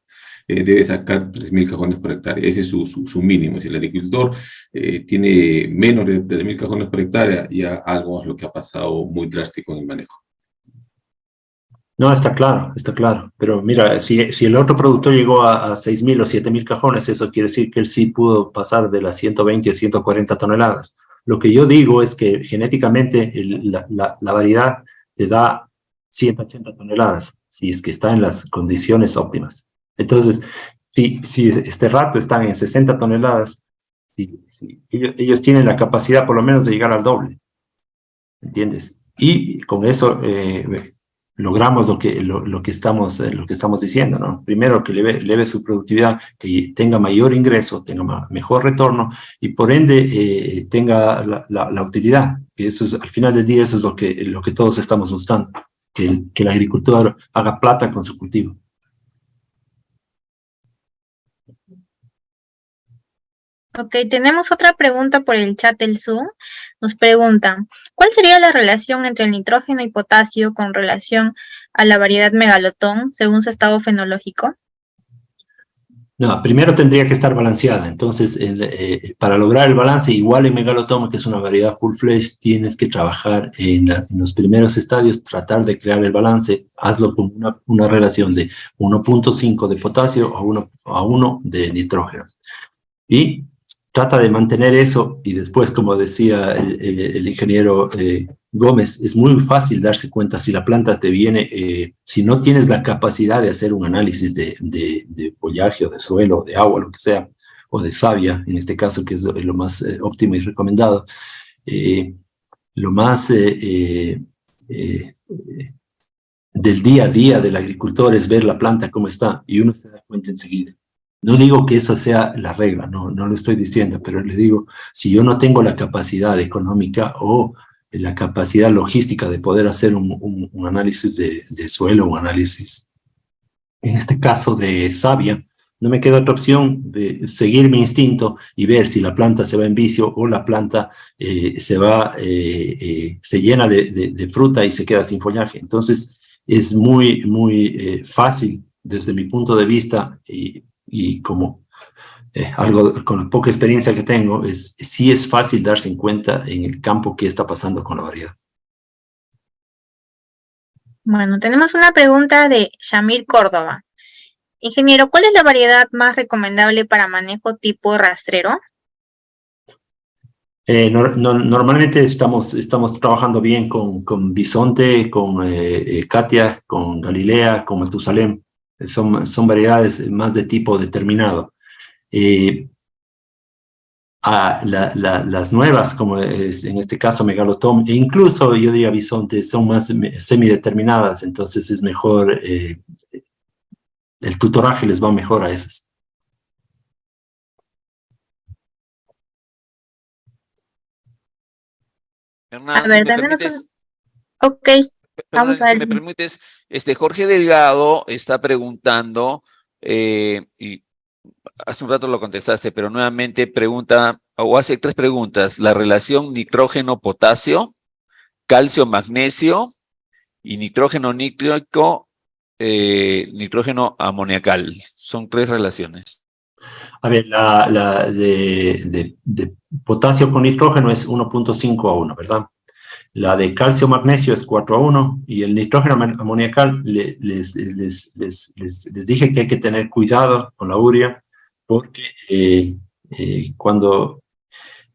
debe sacar 3.000 cajones por hectárea. Ese es su mínimo. Si el agricultor tiene menos de 3.000 cajones por hectárea, ya algo es lo que ha pasado muy drástico en el manejo. No, está claro, está claro. Pero mira, si el otro productor llegó a 6.000 o 7.000 cajones, eso quiere decir que él sí pudo pasar de las 120 a 140 toneladas. Lo que yo digo es que genéticamente la variedad te da 180 toneladas, si es que está en las condiciones óptimas. Entonces, si este rato están en 60 toneladas, ellos tienen la capacidad por lo menos de llegar al doble, ¿entiendes? Y con eso logramos lo que estamos diciendo, ¿no? Primero, que eleve su productividad, que tenga mayor ingreso, tenga mejor retorno y por ende tenga la utilidad. Y eso es, al final del día, eso es lo que todos estamos buscando, que el agricultor haga plata con su cultivo. Ok, tenemos otra pregunta por el chat del Zoom. Nos preguntan, ¿cuál sería la relación entre el nitrógeno y potasio con relación a la variedad megalotón según su estado fenológico? No, primero tendría que estar balanceada. Entonces, para lograr el balance, igual en megalotoma, que es una variedad full flesh, tienes que trabajar en los primeros estadios, tratar de crear el balance. Hazlo con una relación de 1.5 de potasio a 1 de nitrógeno. Y trata de mantener eso, y después, como decía el ingeniero Gómez, es muy fácil darse cuenta si la planta te viene, si no tienes la capacidad de hacer un análisis de follaje o de suelo, o de agua, lo que sea, o de savia, en este caso, que es lo más óptimo y recomendado. Lo más del día a día del agricultor es ver la planta cómo está, y uno se da cuenta enseguida. No digo que eso sea la regla, no lo estoy diciendo, pero le digo, si yo no tengo la capacidad económica o la capacidad logística de poder hacer un análisis de suelo, un análisis, en este caso de savia, no me queda otra opción de seguir mi instinto y ver si la planta se va en vicio o la planta se llena de fruta y se queda sin follaje. Entonces, es muy fácil desde mi punto de vista y como algo con la poca experiencia que tengo, sí es fácil darse en cuenta en el campo qué está pasando con la variedad. Bueno, tenemos una pregunta de Shamir Córdoba. Ingeniero, ¿cuál es la variedad más recomendable para manejo tipo rastrero? Normalmente estamos trabajando bien con Bisonte, con Katia, con Galilea, con Matusalem. Son variedades más de tipo determinado. Las nuevas, como es en este caso Megalotom, e incluso yo diría Bisonte, son más semideterminadas, entonces es mejor, el tutoraje les va mejor a esas. Hernán, A ver, si me danos permites, Ok, vamos a si ver. me permites, Jorge Delgado está preguntando, y hace un rato lo contestaste, pero nuevamente pregunta, o hace 3 preguntas: la relación nitrógeno-potasio, calcio-magnesio y nitrógeno nítrico, nitrógeno amoniacal. Son 3 relaciones. A ver, la de potasio con nitrógeno es 1.5:1, ¿verdad? La de calcio magnesio es 4:1 y el nitrógeno amoniacal les dije que hay que tener cuidado con la urea porque cuando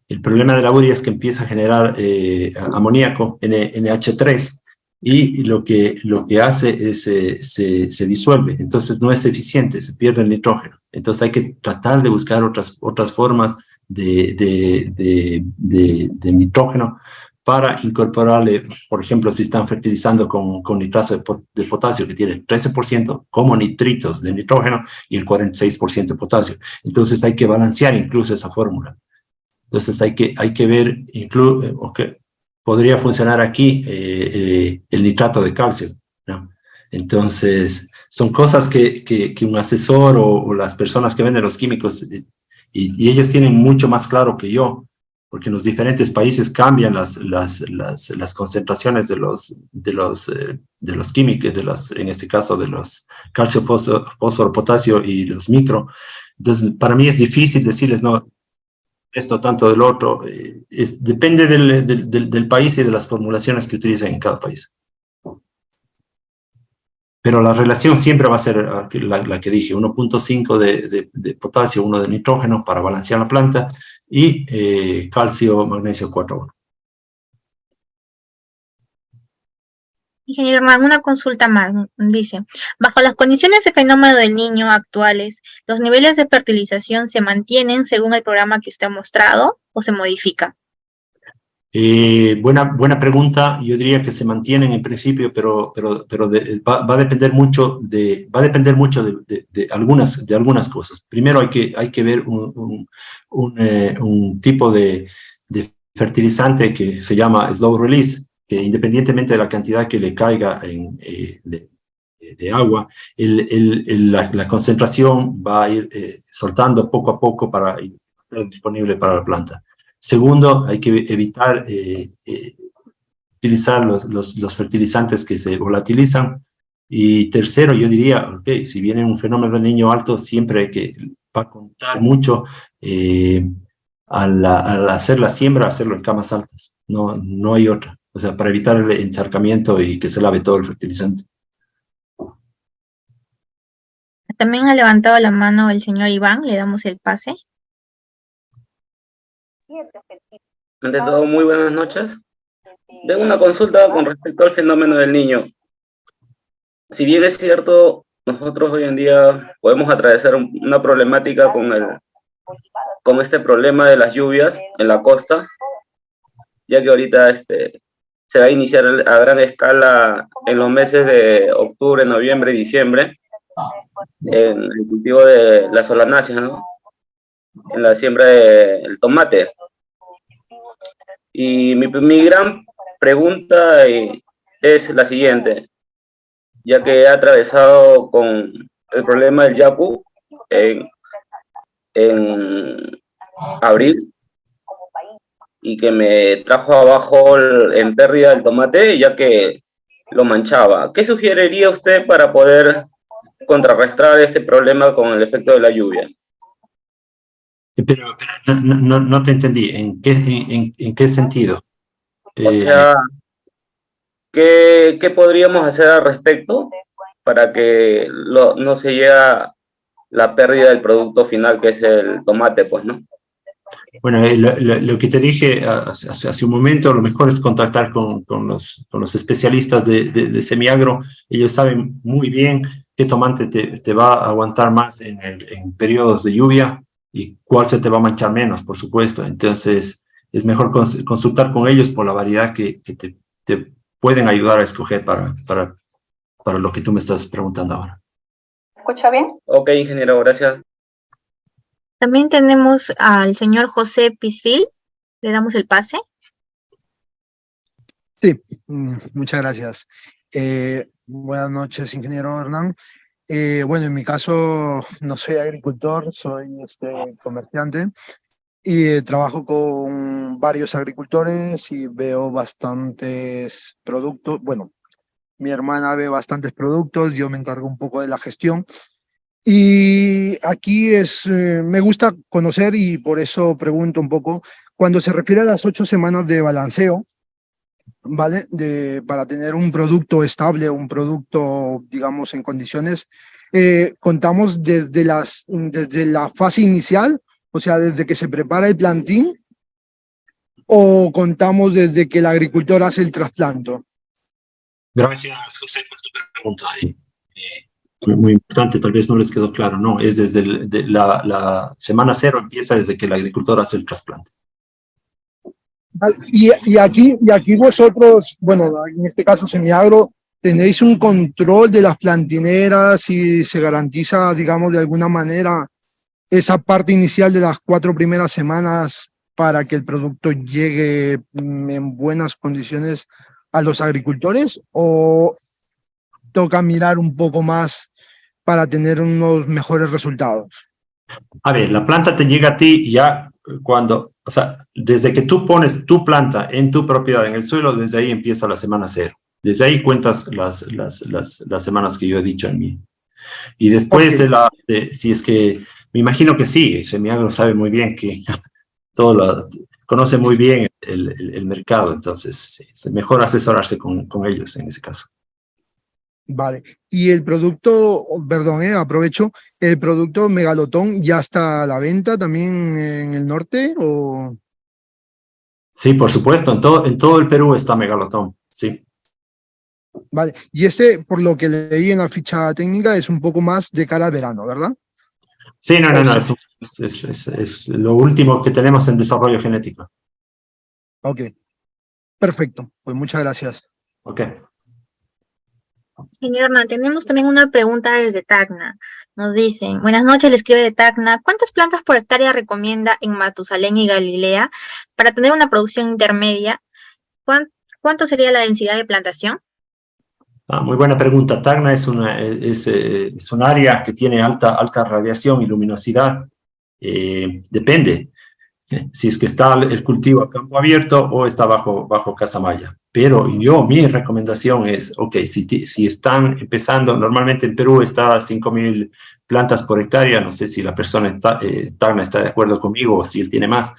el problema de la urea es que empieza a generar amoníaco, NH3, y lo que hace es se disuelve, entonces no es eficiente, se pierde el nitrógeno. Entonces hay que tratar de buscar otras formas de nitrógeno para incorporarle, por ejemplo, si están fertilizando con nitrato de potasio, que tiene 13% como nitritos de nitrógeno y el 46% de potasio. Entonces hay que balancear incluso esa fórmula. Entonces hay que ver, que podría funcionar aquí el nitrato de calcio, ¿no? Entonces son cosas que un asesor o las personas que venden los químicos, y ellos tienen mucho más claro que yo, porque en los diferentes países cambian las concentraciones de los químicos, en este caso de los calcio, fósforo, potasio y los micro. Entonces para mí es difícil decirles, no, esto tanto del otro, depende del país y de las formulaciones que utilicen en cada país. Pero la relación siempre va a ser la que dije, 1.5 de potasio, 1 de nitrógeno para balancear la planta y calcio, magnesio 4:1. Ingeniero Hernán, una consulta más. Dice, bajo las condiciones de fenómeno del niño actuales, ¿los niveles de fertilización se mantienen según el programa que usted ha mostrado o se modifican? Buena pregunta. Yo diría que se mantienen en principio, pero va a depender mucho de algunas cosas. Primero hay que ver un tipo de fertilizante que se llama slow release, que independientemente de la cantidad que le caiga de agua, la concentración va a ir soltando poco a poco para estar disponible para la planta. Segundo, hay que evitar utilizar los fertilizantes que se volatilizan. Y tercero, yo diría, ok, si viene un fenómeno del niño alto, siempre va a contar mucho al hacer la siembra, hacerlo en camas altas. No hay otra. O sea, para evitar el encharcamiento y que se lave todo el fertilizante. También ha levantado la mano el señor Iván, le damos el pase. Ante todo, muy buenas noches. Tengo una consulta con respecto al fenómeno del niño. Si bien es cierto, nosotros hoy en día podemos atravesar una problemática con este problema de las lluvias en la costa, ya que ahorita se va a iniciar a gran escala en los meses de octubre, noviembre y diciembre en el cultivo de las solanáceas, ¿no? En la siembra del tomate. Y mi gran pregunta es la siguiente, ya que he atravesado con el problema del yacu en abril y que me trajo abajo en pérdida el tomate, ya que lo manchaba. ¿Qué sugeriría usted para poder contrarrestar este problema con el efecto de la lluvia? Pero no te entendí. ¿En qué sentido? O sea, ¿qué podríamos hacer al respecto para que no se llegue a la pérdida del producto final, que es el tomate, pues, ¿no? Bueno, lo que te dije hace un momento, lo mejor es contactar con los especialistas de Semiagro. Ellos saben muy bien qué tomate te va a aguantar más en periodos de lluvia y cuál se te va a manchar menos, por supuesto. Entonces, es mejor consultar con ellos por la variedad que te pueden ayudar a escoger para lo que tú me estás preguntando ahora. ¿Escucha bien? Ok, ingeniero, gracias. También tenemos al señor José Pisfil, le damos el pase. Sí, muchas gracias. Buenas noches, ingeniero Hernán. Bueno, en mi caso no soy agricultor, soy comerciante y trabajo con varios agricultores y veo bastantes productos. Bueno, mi hermana ve bastantes productos, yo me encargo un poco de la gestión Y aquí me gusta conocer y por eso pregunto un poco, cuando se refiere a las 8 semanas de balanceo, ¿vale? Para tener un producto estable, un producto, digamos, en condiciones, contamos desde la fase inicial, o sea, desde que se prepara el plantín, o contamos desde que el agricultor hace el trasplante. Gracias, José, por tu pregunta. Muy importante, tal vez no les quedó claro, no, es desde la semana 0 empieza desde que el agricultor hace el trasplante. Y aquí vosotros, bueno, en este caso Semiagro, tenéis un control de las plantineras y se garantiza, digamos, de alguna manera esa parte inicial de las 4 primeras semanas para que el producto llegue en buenas condiciones a los agricultores, o toca mirar un poco más para tener unos mejores resultados? A ver, la planta te llega a ti ya cuando, o sea, desde que tú pones tu planta en tu propiedad, en el suelo, desde ahí empieza la semana 0. Desde ahí cuentas las semanas que yo he dicho en mí. Y después si es que, me imagino que sí, Semiagro sabe muy bien que conoce muy bien el mercado, entonces sí, es mejor asesorarse con ellos en ese caso. Vale. Y el producto, perdón, aprovecho, ¿el producto Megalotón ya está a la venta también en el norte o...? Sí, por supuesto, en todo el Perú está Megalotón, sí. Vale, y por lo que leí en la ficha técnica, es un poco más de cara al verano, ¿verdad? Sí, no, es lo último que tenemos en desarrollo genético. Ok, perfecto, pues muchas gracias. Ok. Señor Hernán, tenemos también una pregunta desde Tacna. Nos dicen, buenas noches, le escribe de Tacna, ¿cuántas plantas por hectárea recomienda en Matusalén y Galilea para tener una producción intermedia? ¿Cuánto sería la densidad de plantación? Muy buena pregunta. Tacna es un área que tiene alta radiación y luminosidad. Depende si es que está el cultivo a campo abierto o está bajo casa malla. Pero mi recomendación es, ok, si están empezando, normalmente en Perú está a 5.000 plantas por hectárea, no sé si la persona Tacna está de acuerdo conmigo o si él tiene más,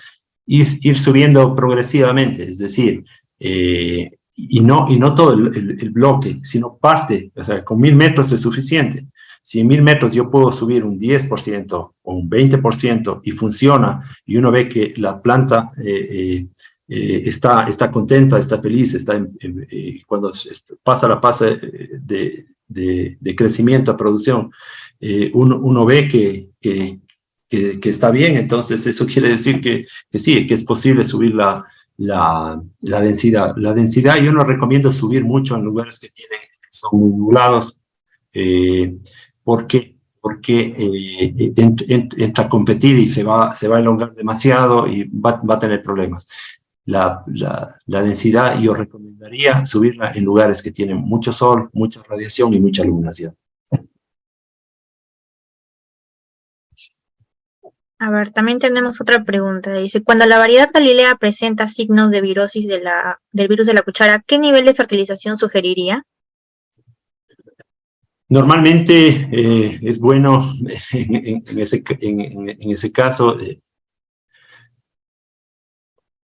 ir subiendo progresivamente, es decir, y no todo el bloque, sino parte, o sea, con 1.000 metros es suficiente. Si en 1.000 metros yo puedo subir un 10% o un 20% y funciona, y uno ve que la planta está contenta, está feliz, cuando pasa la fase de crecimiento a producción, uno ve que está bien, entonces eso quiere decir que sí, que es posible subir la densidad. La densidad yo no recomiendo subir mucho en lugares que son muy nublados. ¿Por qué? Porque entra a competir y se va a elongar demasiado y va a tener problemas. La densidad yo recomendaría subirla en lugares que tienen mucho sol, mucha radiación y mucha iluminación. A ver, también tenemos otra pregunta. Dice, cuando la variedad Galilea presenta signos de virosis del virus de la cuchara, ¿qué nivel de fertilización sugeriría? Normalmente es bueno en ese caso,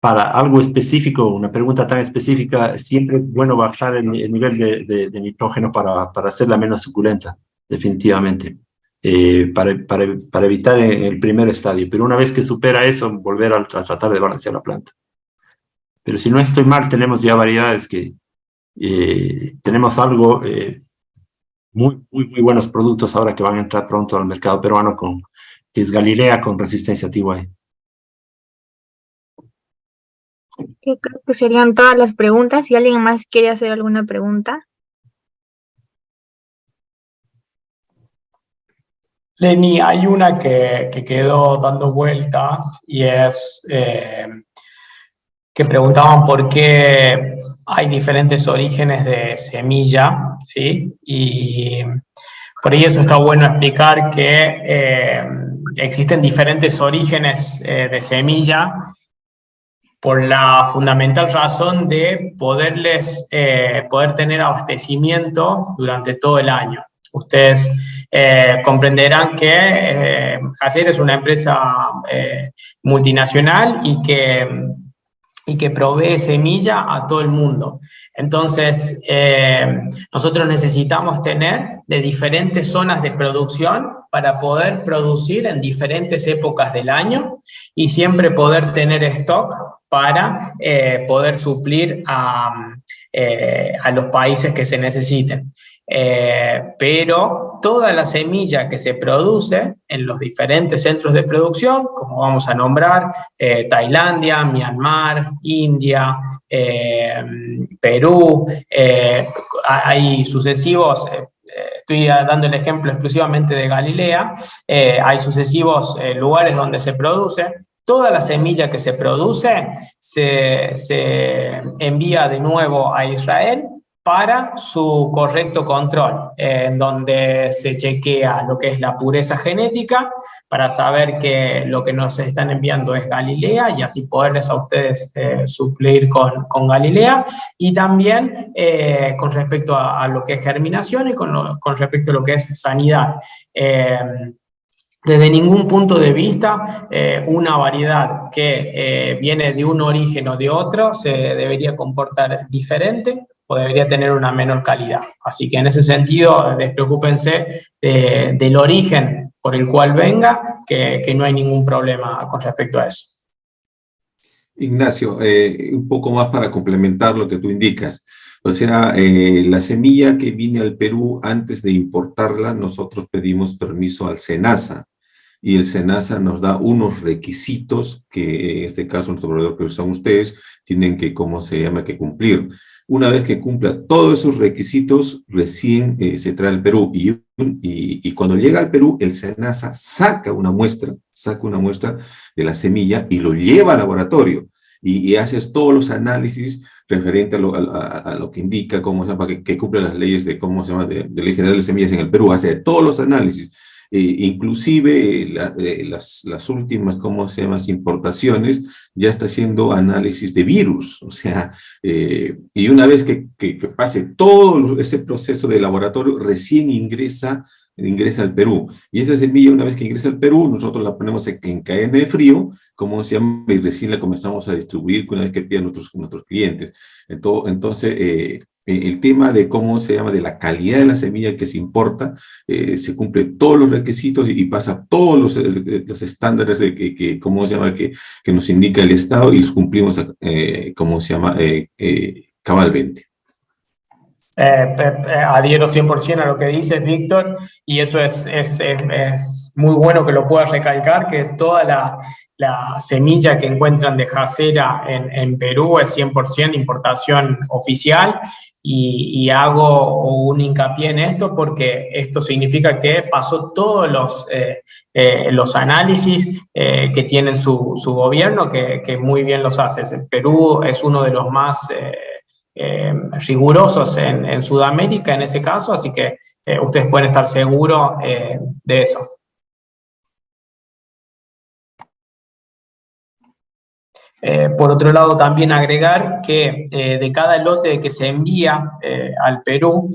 para algo específico, una pregunta tan específica, siempre es bueno bajar el nivel de nitrógeno para hacerla menos suculenta, definitivamente, para evitar en el primer estadio. Pero una vez que supera eso, volver a tratar de balancear la planta. Pero si no estoy mal, tenemos ya variedades que tenemos algo... muy buenos productos ahora que van a entrar pronto al mercado peruano, que es Galilea con resistencia a TY. Yo creo que serían todas las preguntas. Si alguien más quiere hacer alguna pregunta. Lenny, hay una que quedó dando vueltas y es que preguntaban por qué hay diferentes orígenes de semilla, ¿sí? Y por ahí eso está bueno explicar que existen diferentes orígenes de semilla por la fundamental razón de poder tener abastecimiento durante todo el año. ustedes comprenderán que Jacera es una empresa multinacional y que provee semilla a todo el mundo. Entonces, nosotros necesitamos tener de diferentes zonas de producción para poder producir en diferentes épocas del año y siempre poder tener stock para poder suplir a los países que se necesiten. Pero toda la semilla que se produce en los diferentes centros de producción, como vamos a nombrar, Tailandia, Myanmar, India, Perú, hay sucesivos, estoy dando el ejemplo exclusivamente de Galilea, hay sucesivos lugares donde se produce. Toda la semilla que se produce se envía de nuevo a Israel para su correcto control, en donde se chequea lo que es la pureza genética para saber que lo que nos están enviando es Galilea y así poderles a ustedes suplir con Galilea, y también con respecto a lo que es germinación y con respecto a lo que es sanidad. Desde ningún punto de vista, una variedad que viene de un origen o de otro se debería comportar diferente o debería tener una menor calidad. Así que en ese sentido, despreocúpense del origen por el cual venga, que no hay ningún problema con respecto a eso. Ignacio, un poco más para complementar lo que tú indicas. O sea, la semilla que viene al Perú, antes de importarla, nosotros pedimos permiso al SENASA, y el SENASA nos da unos requisitos que, en este caso, nuestro proveedor, que son ustedes, tienen que, ¿cómo se llama?, que cumplir. Una vez que cumpla todos esos requisitos, recién se trae al Perú, y cuando llega al Perú, el SENASA saca una muestra de la semilla y lo lleva al laboratorio, y haces todos los análisis referente a lo que indica, cómo se llama, que cumple las leyes de, cómo se llama, de Ley General de Semillas en el Perú, hace todos los análisis. Inclusive las últimas, ¿cómo se llama?, importaciones, ya está haciendo análisis de virus, o sea, y una vez que pase todo ese proceso de laboratorio, recién ingresa al Perú, y esa semilla, una vez que ingresa al Perú, nosotros la ponemos en cadena de frío, ¿cómo se llama?, y recién la comenzamos a distribuir una vez que pidan nuestros clientes. Entonces, el tema de, ¿cómo se llama?, de la calidad de la semilla que se importa, se cumple todos los requisitos y pasa todos los estándares de ¿cómo se llama?, que nos indica el Estado, y los cumplimos, ¿cómo se llama?, cabalmente. Adhiero 100% a lo que dices, Víctor, y eso es muy bueno que lo puedas recalcar, que toda la semilla que encuentran de Jacera en Perú es 100% importación oficial, y hago un hincapié en esto porque esto significa que pasó todos los análisis que tiene su gobierno, que muy bien los hace. El Perú es uno de los más rigurosos en Sudamérica en ese caso, así que ustedes pueden estar seguros de eso. Por otro lado, también agregar que de cada lote que se envía al Perú,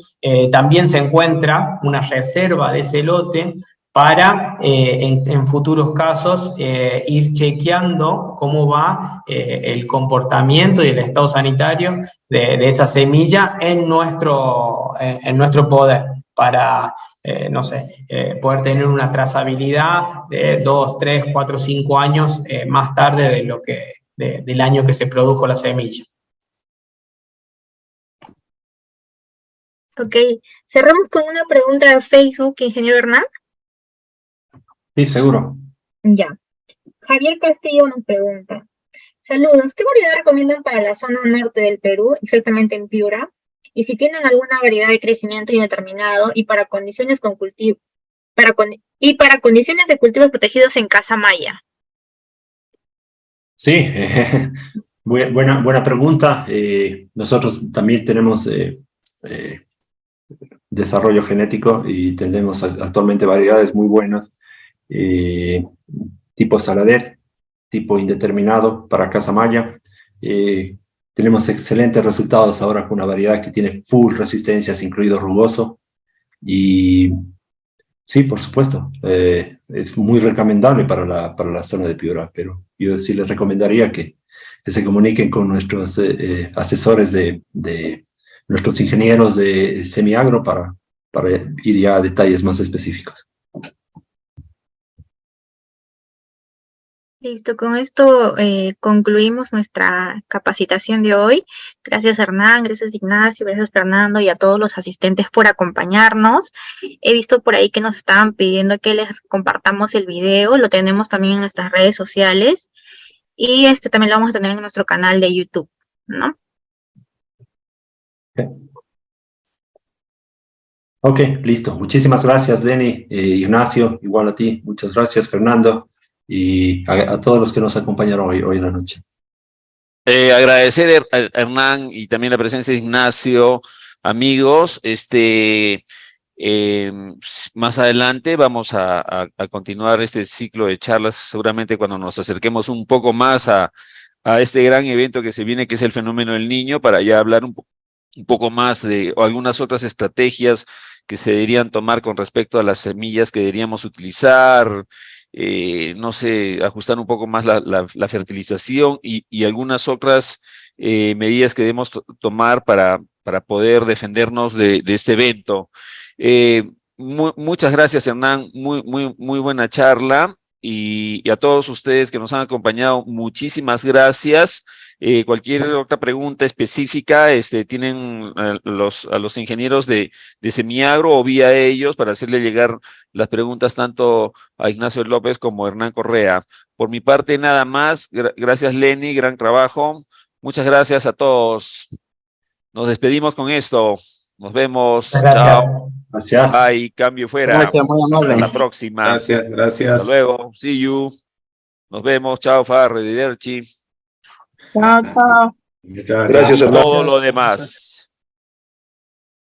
también se encuentra una reserva de ese lote para, en futuros casos, ir chequeando cómo va el comportamiento y el estado sanitario de esa semilla en nuestro poder, para, no sé, poder tener una trazabilidad de 2, 3, 4, 5 años más tarde de lo que del año que se produjo la semilla. Ok, cerramos con una pregunta de Facebook, ingeniero Hernán. Sí, seguro. Ya. Javier Castillo nos pregunta: saludos, ¿qué variedad recomiendan para la zona norte del Perú, exactamente en Piura? Y si tienen alguna variedad de crecimiento indeterminado y para condiciones para condiciones de cultivos protegidos en Casamaya. Sí, buena pregunta. Nosotros también tenemos desarrollo genético y tenemos actualmente variedades muy buenas, tipo Saladet, tipo indeterminado para Casamaya. Tenemos excelentes resultados ahora con una variedad que tiene full resistencias, incluido rugoso. Y sí, por supuesto, es muy recomendable para la zona de Piura, pero yo sí les recomendaría que se comuniquen con nuestros asesores de nuestros ingenieros de Semiagro para ir ya a detalles más específicos. Listo, con esto concluimos nuestra capacitación de hoy. Gracias Hernán, gracias Ignacio, gracias Fernando y a todos los asistentes por acompañarnos. He visto por ahí que nos estaban pidiendo que les compartamos el video, lo tenemos también en nuestras redes sociales y también lo vamos a tener en nuestro canal de YouTube, ¿no? Ok, listo. Muchísimas gracias, Denny, Ignacio, igual a ti. Muchas gracias, Fernando, y a todos los que nos acompañaron hoy en la noche. Agradecer a Hernán y también la presencia de Ignacio, amigos. Más adelante vamos a continuar este ciclo de charlas, seguramente cuando nos acerquemos un poco más a este gran evento que se viene, que es el fenómeno del niño, para ya hablar un poco más de o algunas otras estrategias que se deberían tomar con respecto a las semillas que deberíamos utilizar, no sé, ajustar un poco más la fertilización y algunas otras medidas que debemos tomar para poder defendernos de este evento. Muchas gracias, Hernán, muy buena charla, y a todos ustedes que nos han acompañado, muchísimas gracias. Cualquier otra pregunta específica, tienen a los ingenieros de Semiagro o vía ellos para hacerle llegar las preguntas tanto a Ignacio López como a Hernán Correa. Por mi parte, nada más. Gracias, Lenny, gran trabajo. Muchas gracias a todos. Nos despedimos con esto. Nos vemos. Gracias. Chao. Gracias. Bye. Cambio fuera. Gracias, muy amable. Hasta la próxima. Gracias, gracias. Hasta luego. See you. Nos vemos. Chao, Farre, Diderchi. Chao, chao. Muchas Gracias, Hernán. Todo lo demás.